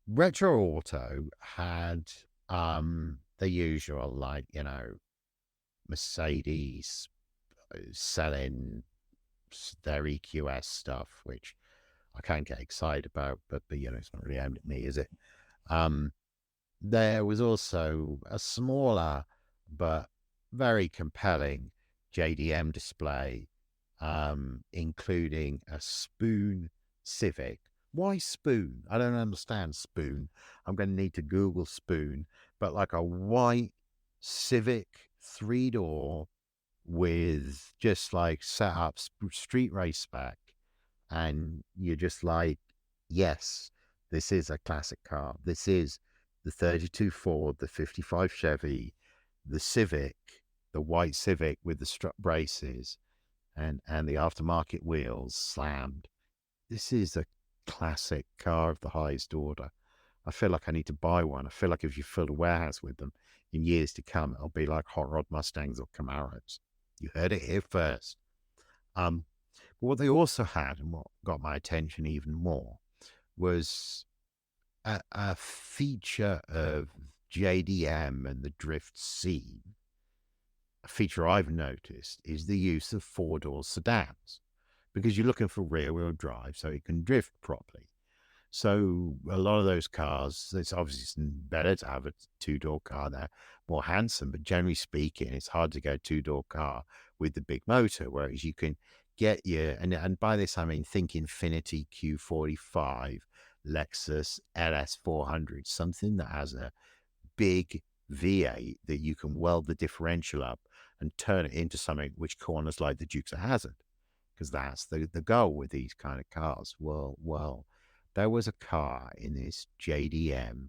Retro Auto had the usual, like, Mercedes selling their EQS stuff, which I can't get excited about, but it's not really aimed at me, is it? There was also a smaller but very compelling JDM display, including a Spoon Civic. Why Spoon? I don't understand Spoon. I'm going to need to Google Spoon, but like a white Civic 3-door with just like set up street race spec, and you're just like, yes, this is a classic car. This is the 32 Ford, the 55 Chevy, the Civic, the white Civic with the strut braces and the aftermarket wheels slammed. This is a classic car of the highest order. I feel like I need to buy one. I feel like if you fill a warehouse with them in years to come, it'll be like hot rod Mustangs or Camaros. You heard it here first. But what they also had, and what got my attention even more, was a feature of JDM and the drift scene. A feature I've noticed is the use of four-door sedans, because you're looking for rear-wheel drive so it can drift properly. So a lot of those cars, it's obviously better to have a two-door car. They're more handsome, but generally speaking, it's hard to get a two-door car with the big motor, whereas you can get your, and by this I mean think Infiniti Q45, Lexus LS400, something that has a big V8 that you can weld the differential up and turn it into something which corners like the Dukes of Hazzard, because that's the goal with these kind of cars. Well, there was a car in this JDM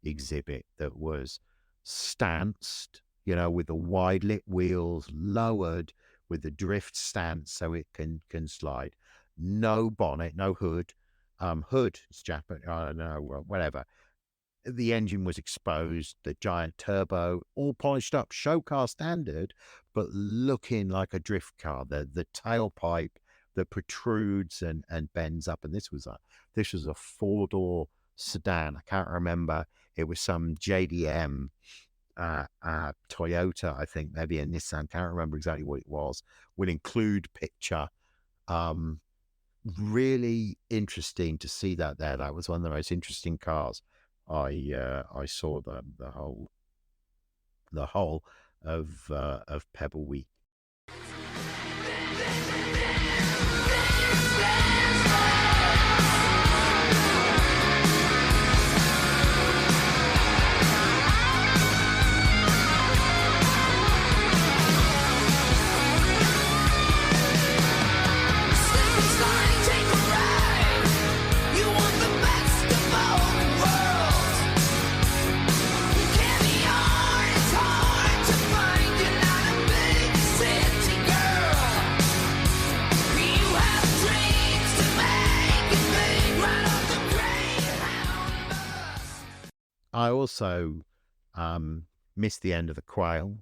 exhibit that was stanced, with the wide lit wheels lowered with the drift stance so it can slide. No bonnet, no hood. Hood, it's Japanese, I don't know, whatever. The engine was exposed, the giant turbo, all polished up, show car standard, but looking like a drift car. The tailpipe that protrudes and bends up, and this was a four-door sedan. I can't remember. It was some JDM, Toyota, I think, maybe a Nissan. Can't remember exactly what it was. Would include picture. Really interesting to see that there. That was one of the most interesting cars I saw. The whole of Pebble Week. I also missed the end of the Quail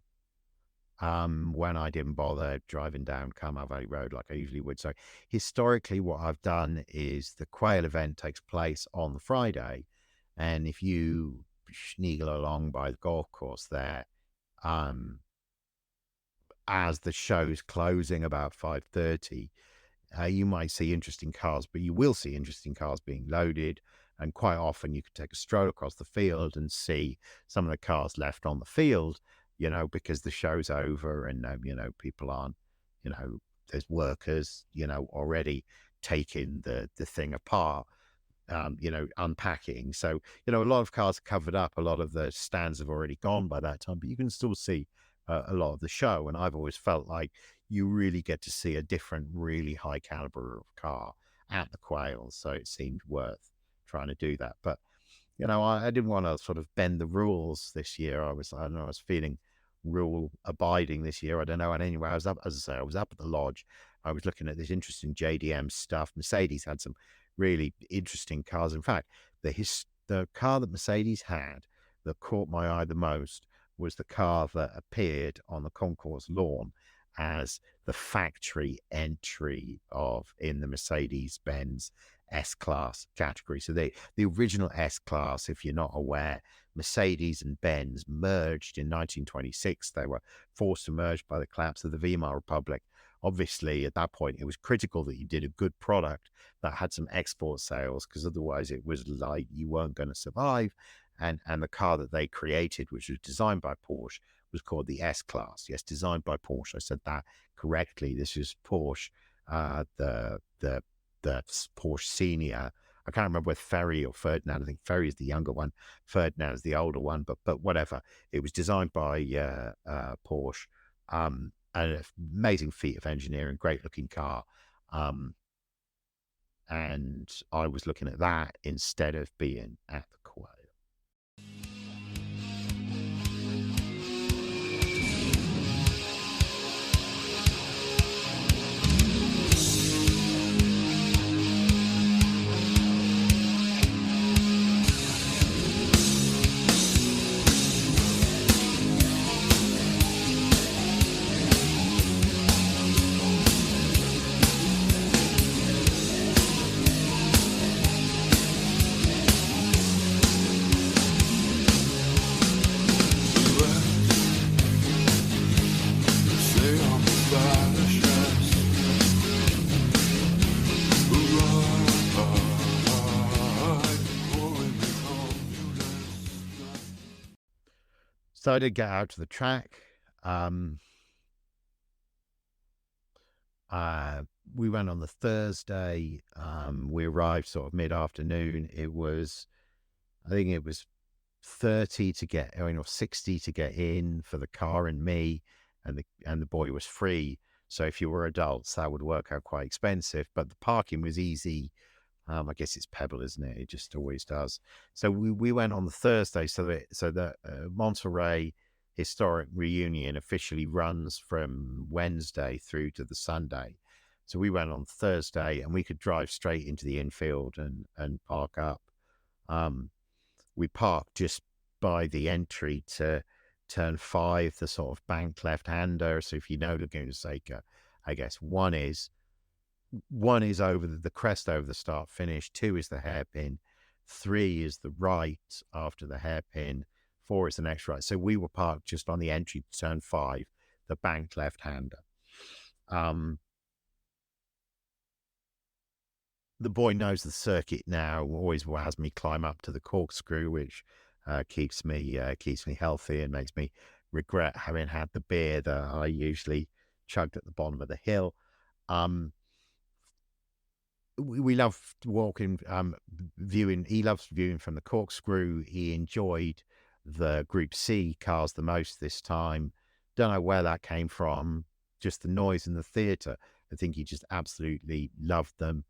when I didn't bother driving down Carmel Valley Road like I usually would. So historically, what I've done is the Quail event takes place on the Friday, and if you sneagle along by the golf course there, as the show's closing about 5:30, you might see interesting cars, but you will see interesting cars being loaded. And quite often you can take a stroll across the field and see some of the cars left on the field, because the show's over and, people aren't, there's workers, already taking the thing apart, unpacking. So, a lot of cars are covered up. A lot of the stands have already gone by that time, but you can still see a lot of the show. And I've always felt like you really get to see a different, really high caliber of car at the Quail. So it seemed worth trying to do that. But I didn't want to sort of bend the rules this year. I don't know, I was feeling rule abiding this year. I don't know. And anyway, I was up, as I say, I was up at the lodge. I was looking at this interesting JDM stuff. Mercedes had some really interesting cars. In fact, the car that Mercedes had that caught my eye the most was the car that appeared on the concourse lawn as the factory entry in the Mercedes-Benz S-Class category. So the original S-Class, if you're not aware, Mercedes and Benz merged in 1926. They were forced to merge by the collapse of the Weimar Republic. Obviously, at that point, it was critical that you did a good product that had some export sales, because otherwise it was like you weren't going to survive. And the car that they created, which was designed by Porsche, was called the S-Class. Yes, designed by Porsche. I said that correctly. This is Porsche, the Porsche Senior. I can't remember whether Ferry or Ferdinand. I think Ferry is the younger one. Ferdinand is the older one, but whatever. It was designed by Porsche. An amazing feat of engineering, great looking car. And I was looking at that instead of being at the Quail. So I did get out to the track. We went on the Thursday. We arrived sort of mid-afternoon. I think it was 30 to get, or 60 to get in for the car and me, and the boy was free. So if you were adults, that would work out quite expensive, but the parking was easy. I guess it's Pebble, isn't it? It just always does. So we went on the Thursday. So the Monterey Historic Reunion officially runs from Wednesday through to the Sunday. So we went on Thursday, and we could drive straight into the infield and park up. We parked just by the entry to turn 5, the sort of bank left-hander. So if you know Laguna Seca, I guess one is over the crest over the start finish, 2 is the hairpin, 3 is the right after the hairpin, 4 is the next right. So we were parked just on the entry to turn 5, the bank left-hander. The boy knows the circuit now, always has me climb up to the corkscrew, which keeps me healthy and makes me regret having had the beer that I usually chugged at the bottom of the hill. We love walking, viewing. He loves viewing from the corkscrew. He enjoyed the Group C cars the most this time. Don't know where that came from. Just the noise in the theatre. I think he just absolutely loved them.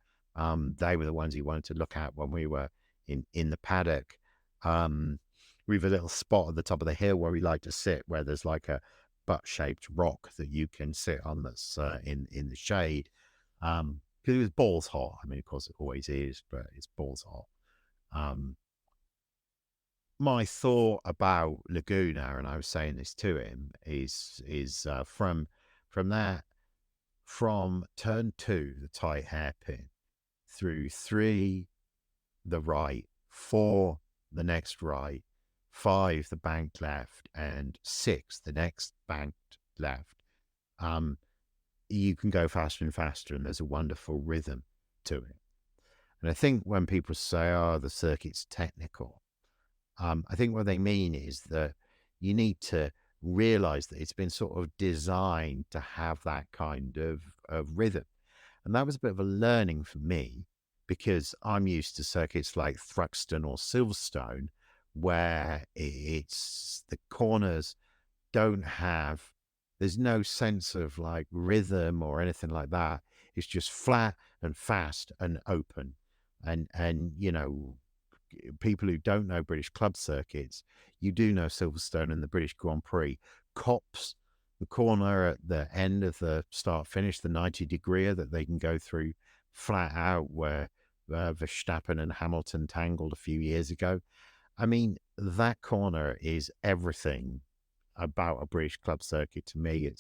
They were the ones he wanted to look at when we were in the paddock. We have a little spot at the top of the hill where we like to sit, where there's like a butt-shaped rock that you can sit on that's in the shade. Because it was balls hot. I mean, of course, it always is, but it's balls hot. My thought about Laguna, and I was saying this to him, is from turn 2, the tight hairpin, through 3, the right, 4, the next right, 5, the bank left, and 6, the next bank left. You can go faster and faster, and there's a wonderful rhythm to it. And I think when people say, oh, the circuit's technical, I think what they mean is that you need to realize that it's been sort of designed to have that kind of rhythm. And that was a bit of a learning for me, because I'm used to circuits like Thruxton or Silverstone, where it's the corners don't have, there's no sense of like rhythm or anything like that. It's just flat and fast and open. And people who don't know British club circuits, you do know Silverstone and the British Grand Prix. Copse, the corner at the end of the start finish, the 90-degree that they can go through flat out, where Verstappen and Hamilton tangled a few years ago. I mean, that corner is everything about a British club circuit to me.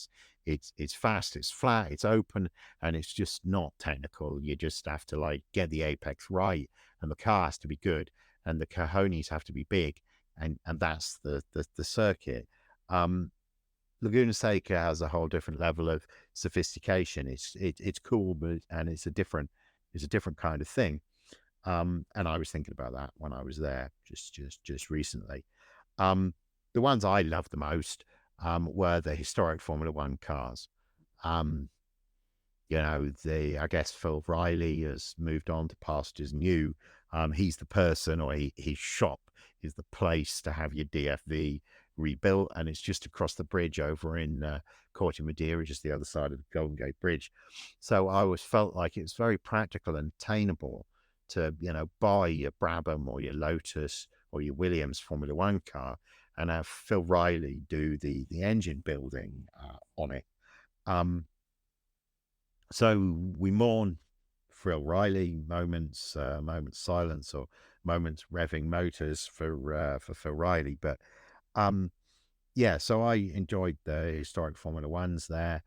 It's fast, it's flat, it's open, and it's just not technical. You just have to like get the apex right, and the car has to be good, and the cojones have to be big, and that's the circuit. Laguna Seca has a whole different level of sophistication. It's cool, but and it's a different kind of thing. And I was thinking about that when I was there just recently. The ones I loved the most were the historic Formula One cars. I guess Phil Riley has moved on to pastures new. He's the person, or his shop is the place to have your DFV rebuilt, and it's just across the bridge over in Corte Madera, just the other side of the Golden Gate Bridge. So I always felt like it was very practical and attainable to, buy your Brabham or your Lotus or your Williams Formula One car and have Phil Riley do the engine building on it. So we mourn Phil Riley, moments silence, or moments revving motors for Phil Riley. But so I enjoyed the historic Formula Ones there.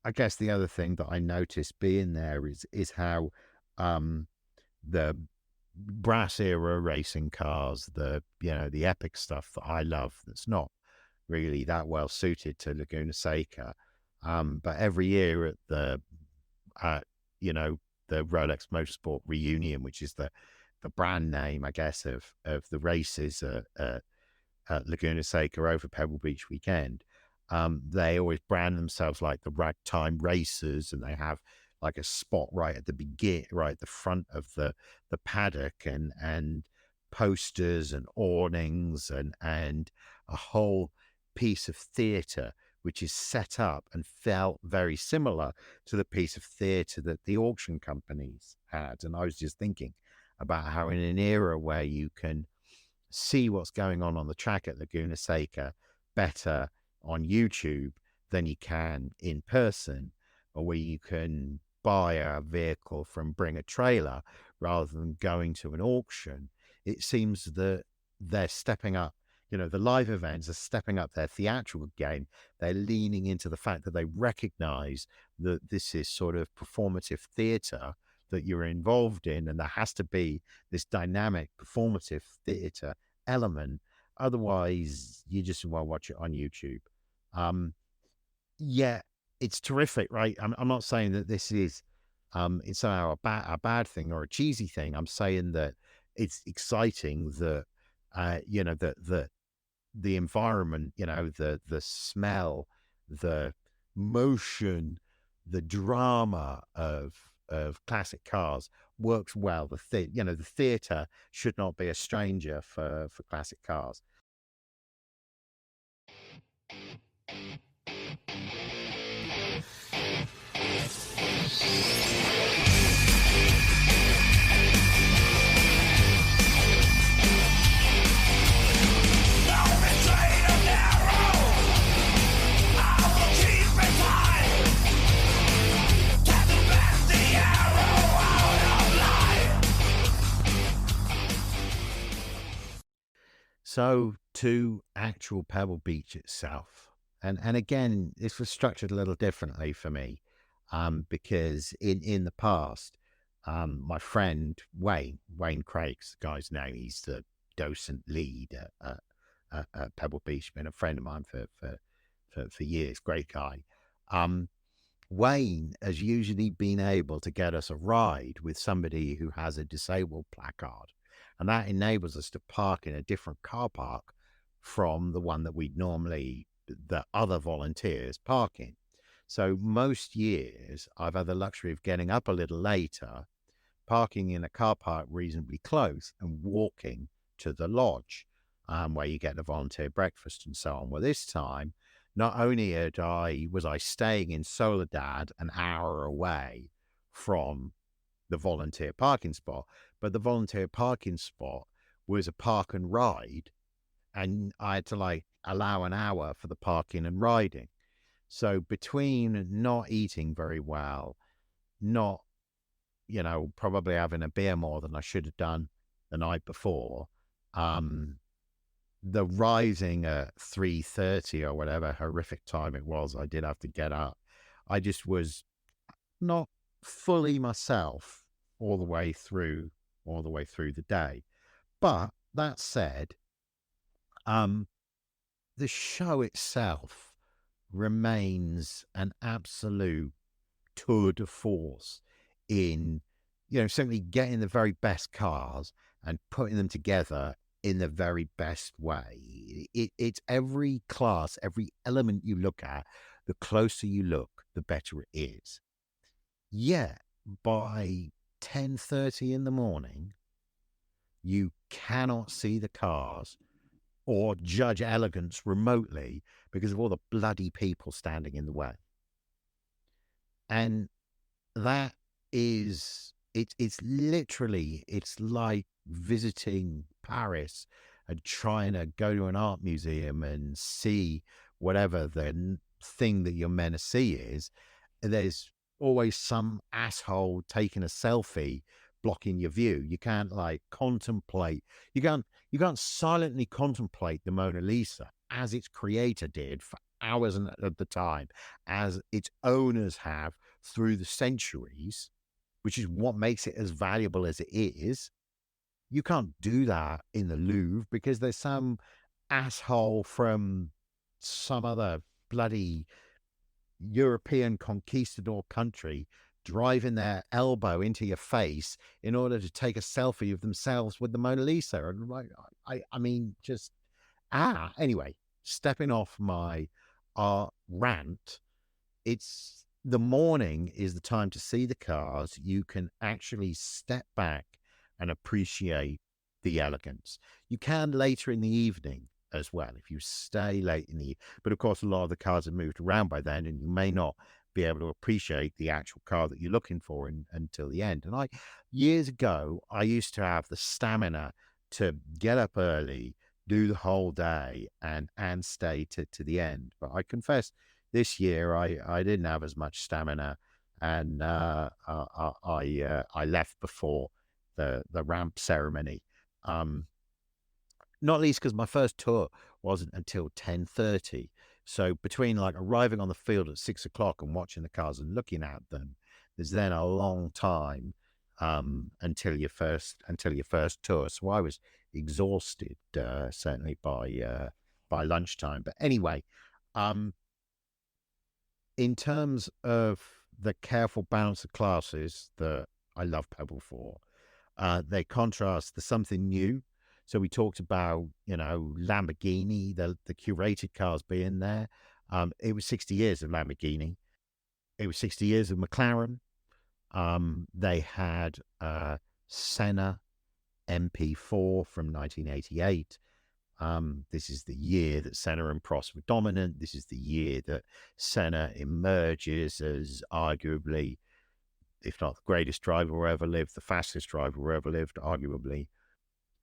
I guess the other thing that I noticed being there is how the brass era racing cars, the epic stuff that I love, that's not really that well suited to Laguna Seca. But every year at the Rolex Motorsport Reunion, which is the brand name, I guess, of the races at Laguna Seca over Pebble Beach weekend, they always brand themselves like the Ragtime Racers, and they have like a spot right at the front of the paddock, and posters and awnings and a whole piece of theatre which is set up and felt very similar to the piece of theatre that the auction companies had. And I was just thinking about how in an era where you can see what's going on the track at Laguna Seca better on YouTube than you can in person, or where you can buy a vehicle from Bring a Trailer rather than going to an auction, it seems that they're stepping up. The live events are stepping up their theatrical game. They're leaning into the fact that they recognize that this is sort of performative theater that you're involved in, and there has to be this dynamic performative theater element. Otherwise, you just want to watch it on YouTube. It's terrific, right? I'm not saying that this is it's somehow a bad thing or a cheesy thing. I'm saying that it's exciting that the environment, the smell, the motion, the drama of classic cars works well. The theater should not be a stranger for classic cars. So to actual Pebble Beach itself. And again, this was structured a little differently for me, because in the past, my friend Wayne Craig's the guy's name. He's the docent lead at Pebble Beach, been a friend of mine for years, great guy. Wayne has usually been able to get us a ride with somebody who has a disabled placard. And that enables us to park in a different car park from the one that the other volunteers park in. So most years, I've had the luxury of getting up a little later, parking in a car park reasonably close, and walking to the lodge, where you get the volunteer breakfast and so on. Well, this time, not only was I staying in Soledad, an hour away from the volunteer parking spot. But the volunteer parking spot was a park and ride, and I had to like allow an hour for the parking and riding. So between not eating very well, not, probably having a beer more than I should have done the night before, um, the rising at 3:30 or whatever horrific time it was, I did have to get up. I just was not fully myself all the way through the day. But that said, um, the show itself remains an absolute tour de force in, simply getting the very best cars and putting them together in the very best way. It's every class, every element you look at, the closer you look, the better it is. Yet by 10:30 in the morning, you cannot see the cars or judge elegance remotely because of all the bloody people standing in the way. And that is, it's literally, it's like visiting Paris and trying to go to an art museum and see whatever the thing that you're meant to see is. There's always some asshole taking a selfie blocking your view. You can't like contemplate, you can't silently contemplate the Mona Lisa as its creator did for hours at the time, as its owners have through the centuries, which is what makes it as valuable as it is. You can't do that in the Louvre because there's some asshole from some other bloody European conquistador country driving their elbow into your face in order to take a selfie of themselves with the Mona Lisa. And like, I mean, just, anyway, stepping off my rant, it's the morning is the time to see the cars. You can actually step back and appreciate the elegance. You can later in the evening as well, if you stay late in the, but of course, a lot of the cars have moved around by then, and you may not be able to appreciate the actual car that you're looking for until the end. And years ago, I used to have the stamina to get up early, do the whole day, and stay to the end. But I confess, this year I didn't have as much stamina, and I left before the ramp ceremony. Not least because my first tour wasn't until 10:30. So between like arriving on the field at 6 o'clock and watching the cars and looking at them, there's then a long time until your first tour. So I was exhausted certainly by lunchtime. But anyway, in terms of the careful balance of classes that I love Pebble for, they contrast the something new. So we talked about, Lamborghini, the curated cars being there. It was 60 years of Lamborghini. It was 60 years of McLaren. They had Senna MP4 from 1988. This is the year that Senna and Prost were dominant. This is the year that Senna emerges as arguably, if not the greatest driver who ever lived, the fastest driver who ever lived, arguably.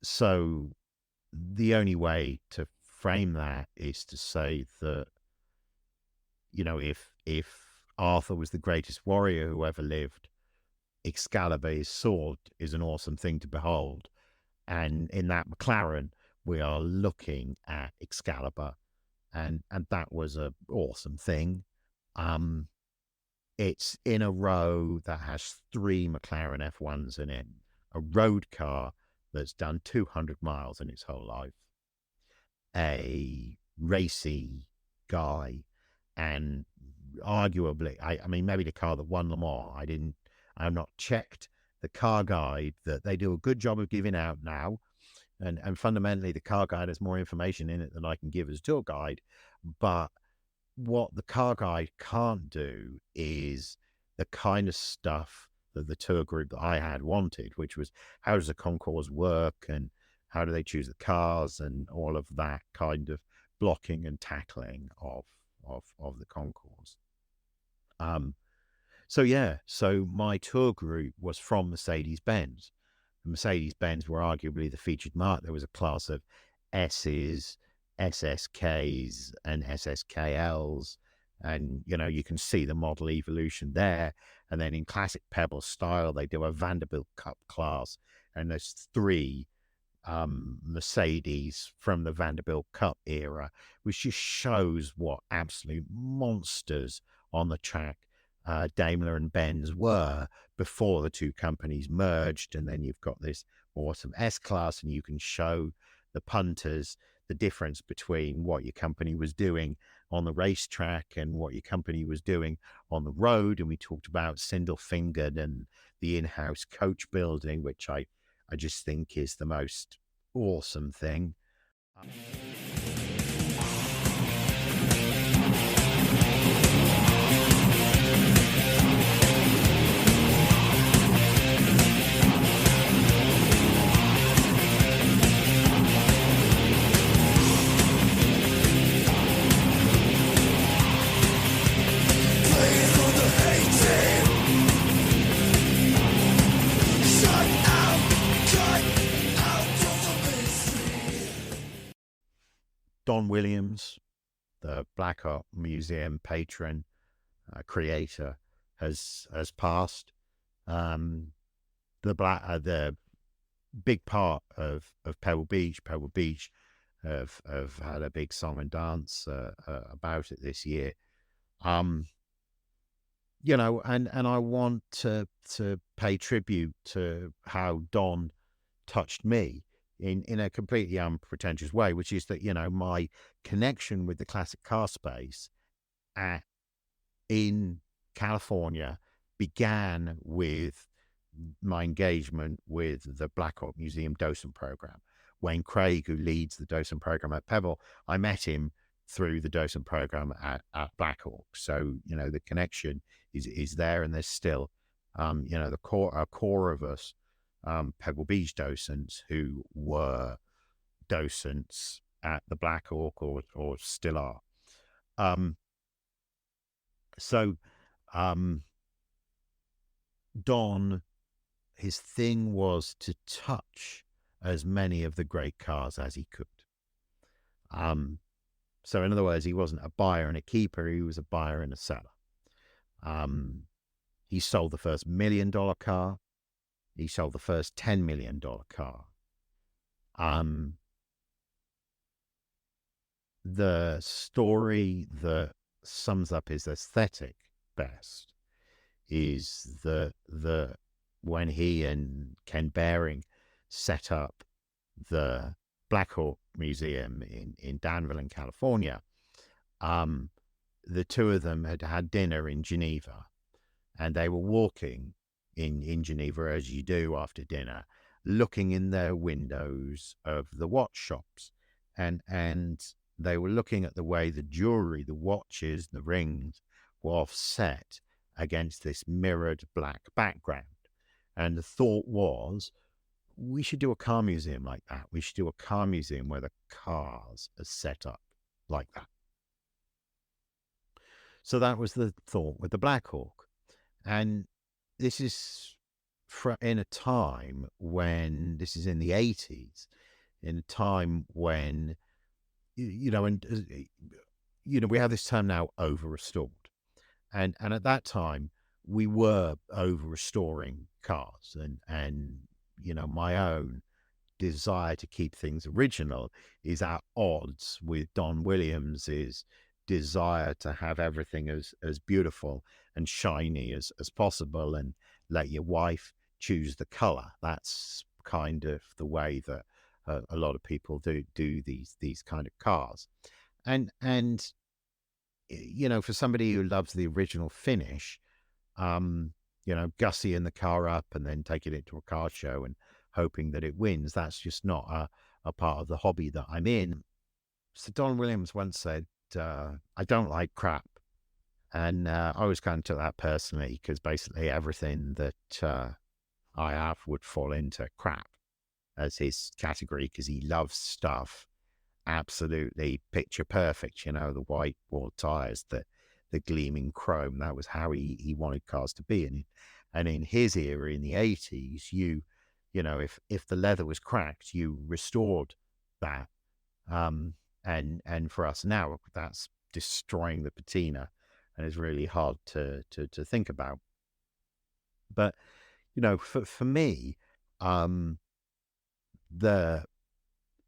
So the only way to frame that is to say that, if Arthur was the greatest warrior who ever lived, Excalibur, his sword, is an awesome thing to behold. And in that McLaren, we are looking at Excalibur, and that was an awesome thing. It's in a row that has 3 McLaren F1s in it, a road car that's done 200 miles in its whole life, a racy guy, and arguably, I mean, maybe the car that won Le Mans. I've not checked the car guide that they do a good job of giving out now. And fundamentally, the car guide has more information in it than I can give as tour guide. But what the car guide can't do is the kind of stuff that the tour group that I had wanted, which was how does the concourse work and how do they choose the cars and all of that kind of blocking and tackling of the concourse. So yeah, so my tour group was from Mercedes-Benz. Mercedes-Benz were arguably the featured marque. There was a class of S's, SSKs, and SSKLs, and you can see the model evolution there. And then in classic Pebble style, they do a Vanderbilt Cup class, and there's three Mercedes from the Vanderbilt Cup era, which just shows what absolute monsters on the track Daimler and Benz were before the two companies merged. And then you've got this awesome S-Class, and you can show the punters the difference between what your company was doing on the racetrack and what your company was doing on the road. And we talked about Sindelfingen and the in-house coach building, which I just think is the most awesome thing. Don Williams, the Black Hawk Museum patron, creator, has passed. The big part of Pebble Beach have had a big song and dance about it this year. And I want to pay tribute to how Don touched me in a completely unpretentious way, which is that, my connection with the classic car space in California began with my engagement with the Black Hawk Museum docent program. Wayne Craig, who leads the docent program at Pebble, I met him through the docent program at Black Hawk. So, the connection is there, and there's still, the core of us, Pebble Beach docents who were docents at the Black Hawk or still are. Don, his thing was to touch as many of the great cars as he could. So in other words, he wasn't a buyer and a keeper, he was a buyer and a seller. He sold the first $1 million car. He sold the first $10 million car. The story that sums up his aesthetic best is that when he and Ken Behring set up the Black Hawk Museum in Danville, in California, the two of them had dinner in Geneva, and they were walking in Geneva, as you do after dinner, looking in their windows of the watch shops, and they were looking at the way the jewelry, the watches, the rings were offset against this mirrored black background. And the thought was, we should do a car museum like that. We should do a car museum where the cars are set up like that. So that was the thought with the Black Hawk. And this is in a time when, this is in the 80s, in a time when, we have this term now, over-restored. And at that time, we were over-restoring cars. And my own desire to keep things original is at odds with Don Williams's desire to have everything as beautiful and shiny as possible, and let your wife choose the color. That's kind of the way that a lot of people do these kind of cars. And for somebody who loves the original finish, gussying the car up and then taking it to a car show and hoping that it wins, that's just not a part of the hobby that I'm in. So Don Williams once said, I don't like crap. And I always kind of took that personally, because basically everything that I have would fall into crap as his category, because he loves stuff absolutely picture perfect, the white wall tires, the the gleaming chrome. That was how he wanted cars to be. And in his era, in the 80s, you know, if the leather was cracked, you restored that. And for us now, that's destroying the patina, and it's really hard to think about. But you know, for me, um, the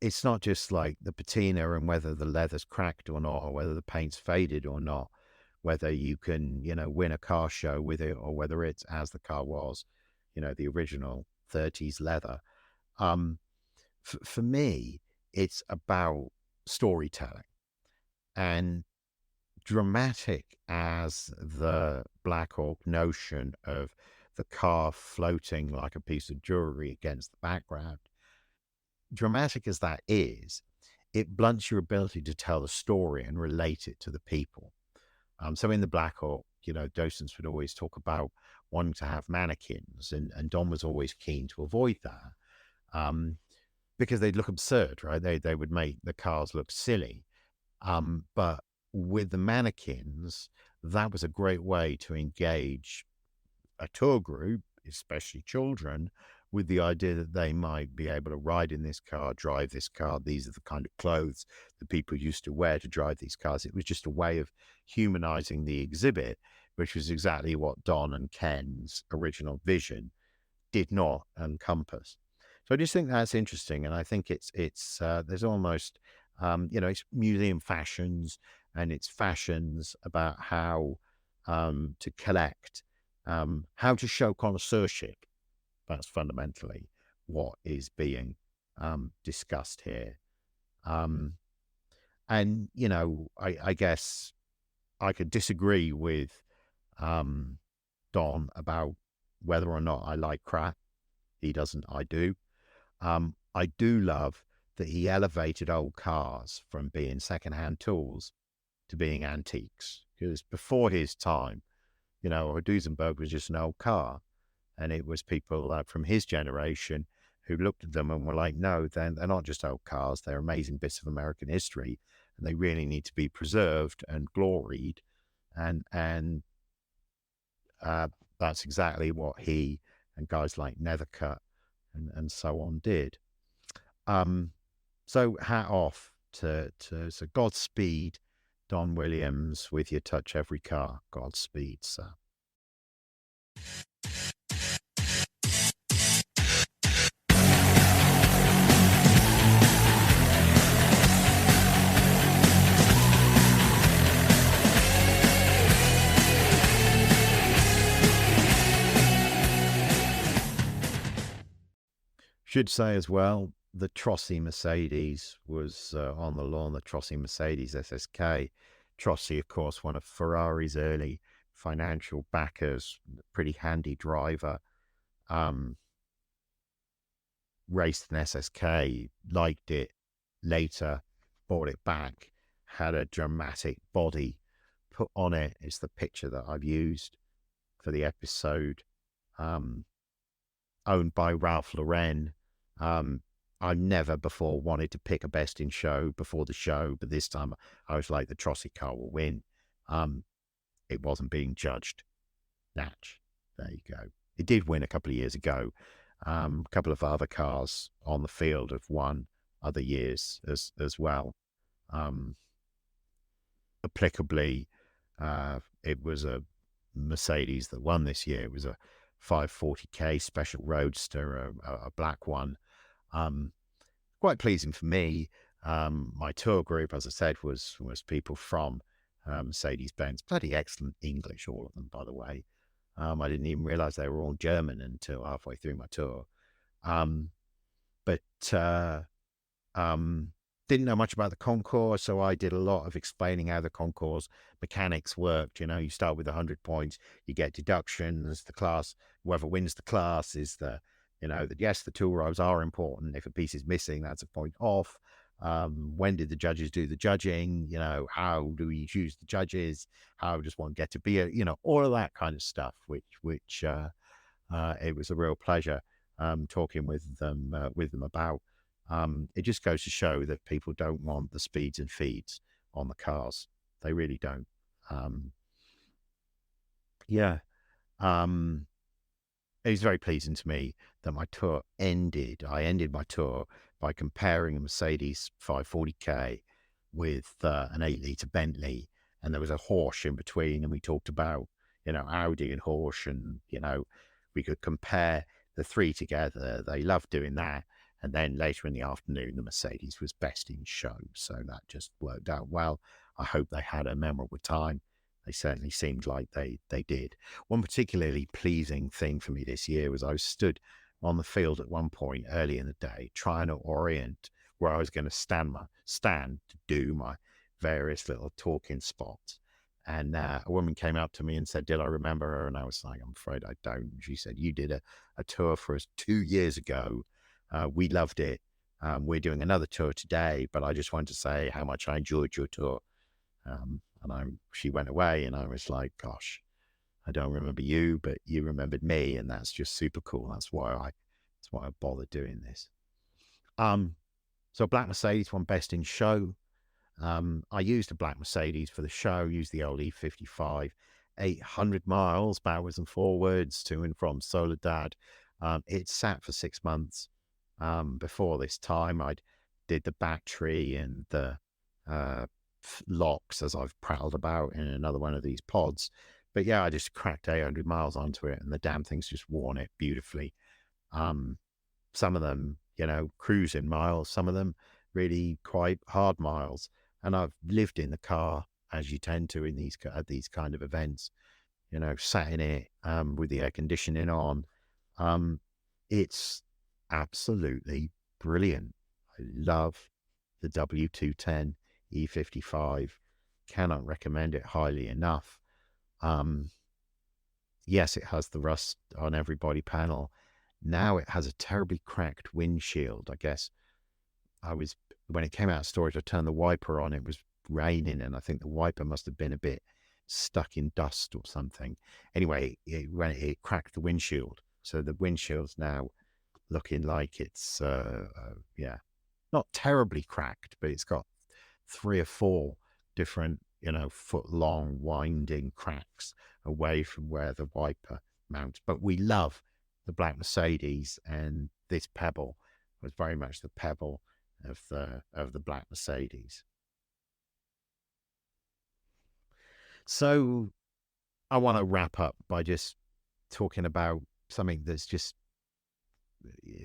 it's not just like the patina and whether the leather's cracked or not, or whether the paint's faded or not, whether you can, you know, win a car show with it, or whether it's as the car was, you know, the original 30s leather. Um, for me, it's about storytelling. And dramatic as the Black Hawk notion of the car floating like a piece of jewelry against the background, dramatic as that is, it blunts your ability to tell the story and relate it to the people. So in the Black Hawk, you know, docents would always talk about wanting to have mannequins, and Don was always keen to avoid that, because they'd look absurd, right? They would make the cars look silly. But with the mannequins, that was a great way to engage a tour group, especially children, with the idea that they might be able to ride in this car, drive this car. These are the kind of clothes that people used to wear to drive these cars. It was just a way of humanizing the exhibit, which was exactly what Don and Ken's original vision did not encompass. So I just think that's interesting, and I think it's there's almost you know, it's museum fashions, and it's fashions about how to collect, how to show connoisseurship. That's fundamentally what is being discussed here. Um, and you know, I guess I could disagree with Don about whether or not I like crap. He doesn't, I do. I do love that he elevated old cars from being secondhand tools to being antiques. Because before his time, you know, a Duesenberg was just an old car. And it was people from his generation who looked at them and were like, no, they're not just old cars. They're amazing bits of American history, and they really need to be preserved and gloried. And that's exactly what he and guys like Nethercutt and so on did. So hat off to so Godspeed, Don Williams, with your touch every car. Godspeed, sir. Should say as well, the Trossi Mercedes was on the lawn, the Trossi Mercedes SSK. Trossi, of course, one of Ferrari's early financial backers, pretty handy driver. Raced an SSK, liked it, later bought it back, had a dramatic body put on it. It's the picture that I've used for the episode. Owned by Ralph Lauren. I never before wanted to pick a best in show before the show, but this time I was like, the Trossi car will win. It wasn't being judged. Natch. There you go. It did win a couple of years ago. A couple of other cars on the field have won other years as well. Applicably, it was a Mercedes that won this year. It was a 540k special roadster, a black one. Quite pleasing for me. My tour group, as I said, was people from Mercedes-Benz. Bloody excellent English, all of them, by the way. I didn't even realize they were all German until halfway through my tour. But didn't know much about the concours, so I did a lot of explaining how the concours mechanics worked. You know, you start with 100 points, you get deductions. The class, whoever wins the class is the, you know, that yes, the tool rows are important. If a piece is missing, that's a point off. When did the judges do the judging? You know, how do we choose the judges? How does one get to be you know, all of that kind of stuff, which it was a real pleasure talking with them about. It just goes to show that people don't want the speeds and feeds on the cars. They really don't. Yeah. Um, it was very pleasing to me that my tour ended. I ended my tour by comparing a Mercedes 540k with an 8-litre Bentley, and there was a Porsche in between, and we talked about, Audi and Porsche, and we could compare the three together. They loved doing that. And then later in the afternoon, the Mercedes was best in show, so that just worked out well. I hope they had a memorable time. They certainly seemed like they did. One particularly pleasing thing for me this year was I was stood on the field at one point early in the day trying to orient where I was going to stand to do my various little talking spots. And a woman came up to me and said, "Did I remember her?" And I was like, "I'm afraid I don't." She said, "You did a tour for us 2 years ago. We loved it. We're doing another tour today, but I just wanted to say how much I enjoyed your tour." She went away, and I was like, "Gosh, I don't remember you, but you remembered me, and that's just super cool." That's why I bothered doing this. So Black Mercedes won Best in Show. I used a Black Mercedes for the show. Used the old E55, 800 miles backwards and forwards to and from Soledad. It sat for 6 months. Before this time, I did the battery and the locks, as I've prattled about in another one of these pods. But yeah, I just cracked 800 miles onto it, and the damn thing's just worn it beautifully. Some of them, cruising miles, some of them really quite hard miles. And I've lived in the car, as you tend to in at these kind of events, sat in it with the air conditioning on. It's absolutely brilliant. I love the W210 E55. Cannot recommend it highly enough. Yes, it has the rust on every body panel. Now it has a terribly cracked windshield. I guess when it came out of storage, I turned the wiper on. It was raining, and I think the wiper must have been a bit stuck in dust or something. Anyway, it cracked the windshield. So the windshield's now looking like it's, not terribly cracked, but it's got 3 or 4 different, foot-long winding cracks away from where the wiper mounts. But we love the Black Mercedes, and this Pebble was very much the Pebble of the Black Mercedes. So I want to wrap up by just talking about something that's just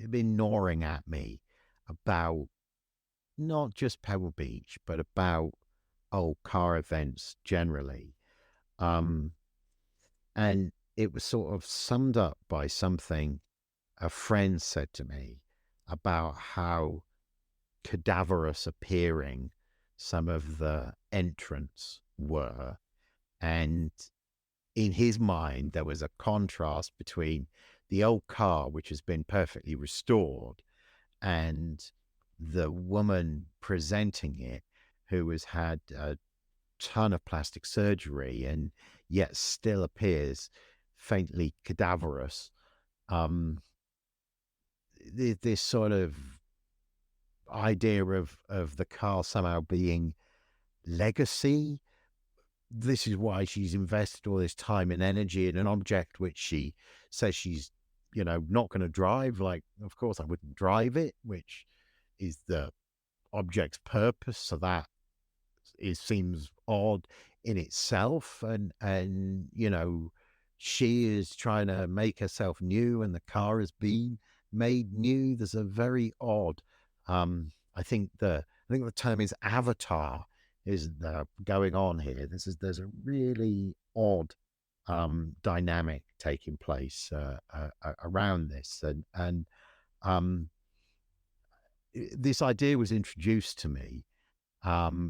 been gnawing at me about not just Pebble Beach, but about old car events generally. And it was sort of summed up by something a friend said to me about how cadaverous appearing some of the entrants were. And in his mind, there was a contrast between the old car, which has been perfectly restored, and the woman presenting it, who has had a ton of plastic surgery and yet still appears faintly cadaverous. This sort of idea of the car somehow being legacy. This is why she's invested all this time and energy in an object which she says she's, not going to drive. Like, of course, I wouldn't drive it, which is the object's purpose. So that seems odd in itself. And she is trying to make herself new, and the car has been made new. There's a very odd. I think the term is avatar is going on here. There's a really odd dynamic taking place around this, and this idea was introduced to me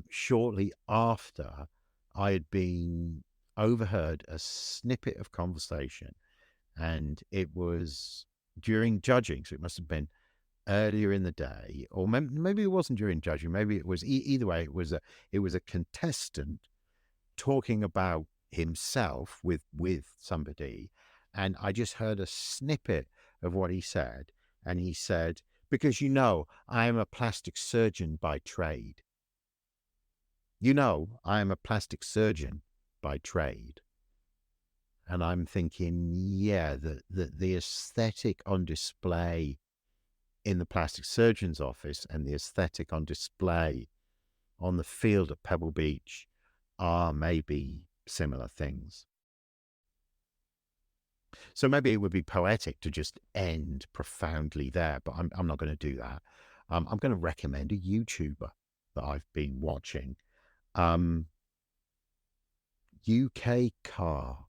shortly after I had been overheard a snippet of conversation, and it was during judging, so it must have been earlier in the day, or maybe it wasn't during judging. Maybe it was either way. It was a contestant talking about himself with somebody, and I just heard a snippet of what he said, and he said, "Because I am a plastic surgeon by trade. I am a plastic surgeon by trade." And I'm thinking, yeah, the aesthetic on display in the plastic surgeon's office and the aesthetic on display on the field at Pebble Beach are maybe similar things. So maybe it would be poetic to just end profoundly there, but I'm not going to do that. I'm going to recommend a YouTuber that I've been watching. UK Car.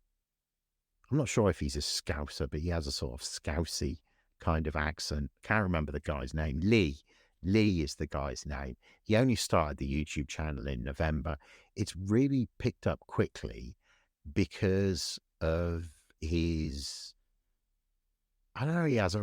I'm not sure if he's a Scouser, but he has a sort of Scousey kind of accent. Can't remember the guy's name. Lee. Lee is the guy's name. He only started the YouTube channel in November. It's really picked up quickly because of his, I don't know, he has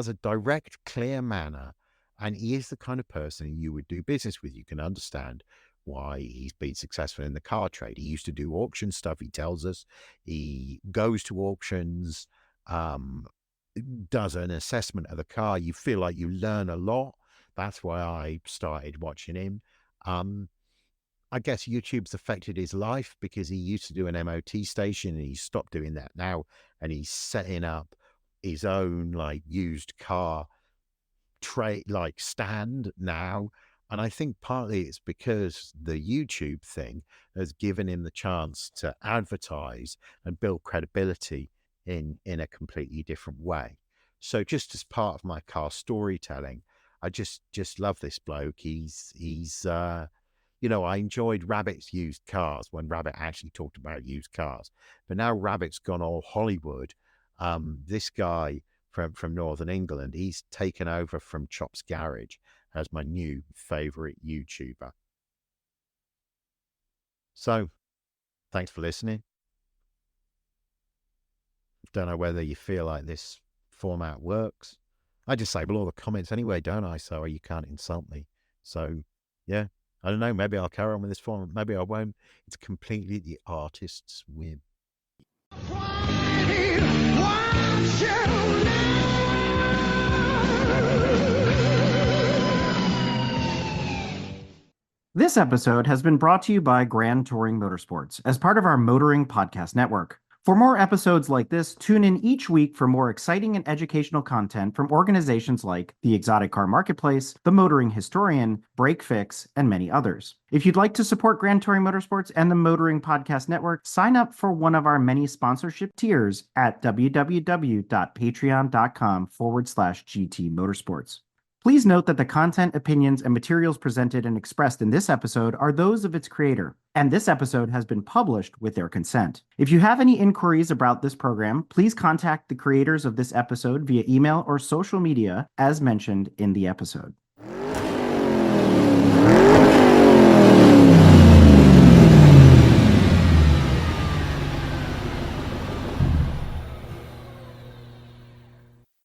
a direct, clear manner, and he is the kind of person you would do business with. You can understand why he's been successful in the car trade. He used to do auction stuff, he tells us. He goes to auctions, does an assessment of the car. You feel like you learn a lot. That's why I started watching him. I guess YouTube's affected his life because he used to do an MOT station and he stopped doing that now, and he's setting up his own like used car trade like stand now. And I think partly it's because the YouTube thing has given him the chance to advertise and build credibility in a completely different way. So just as part of my car storytelling, I just love this bloke. He's you know, I enjoyed Rabbit's used cars when Rabbit actually talked about used cars, but now Rabbit's gone all Hollywood. This guy from Northern England, he's taken over from Chop's Garage as my new favorite YouTuber. So, thanks for listening. Don't know whether you feel like this format works. I disable all the comments anyway, don't I? So you can't insult me. So, yeah, I don't know. Maybe I'll carry on with this format. Maybe I won't. It's completely the artist's whim. This episode has been brought to you by Grand Touring Motorsports as part of our Motoring Podcast Network. For more episodes like this, tune in each week for more exciting and educational content from organizations like the Exotic Car Marketplace, the Motoring Historian, Break Fix, and many others. If you'd like to support Grand Touring Motorsports and the Motoring Podcast Network, sign up for one of our many sponsorship tiers at www.patreon.com/GT Motorsports. Please note that the content, opinions, and materials presented and expressed in this episode are those of its creator, and this episode has been published with their consent. If you have any inquiries about this program, please contact the creators of this episode via email or social media as mentioned in the episode.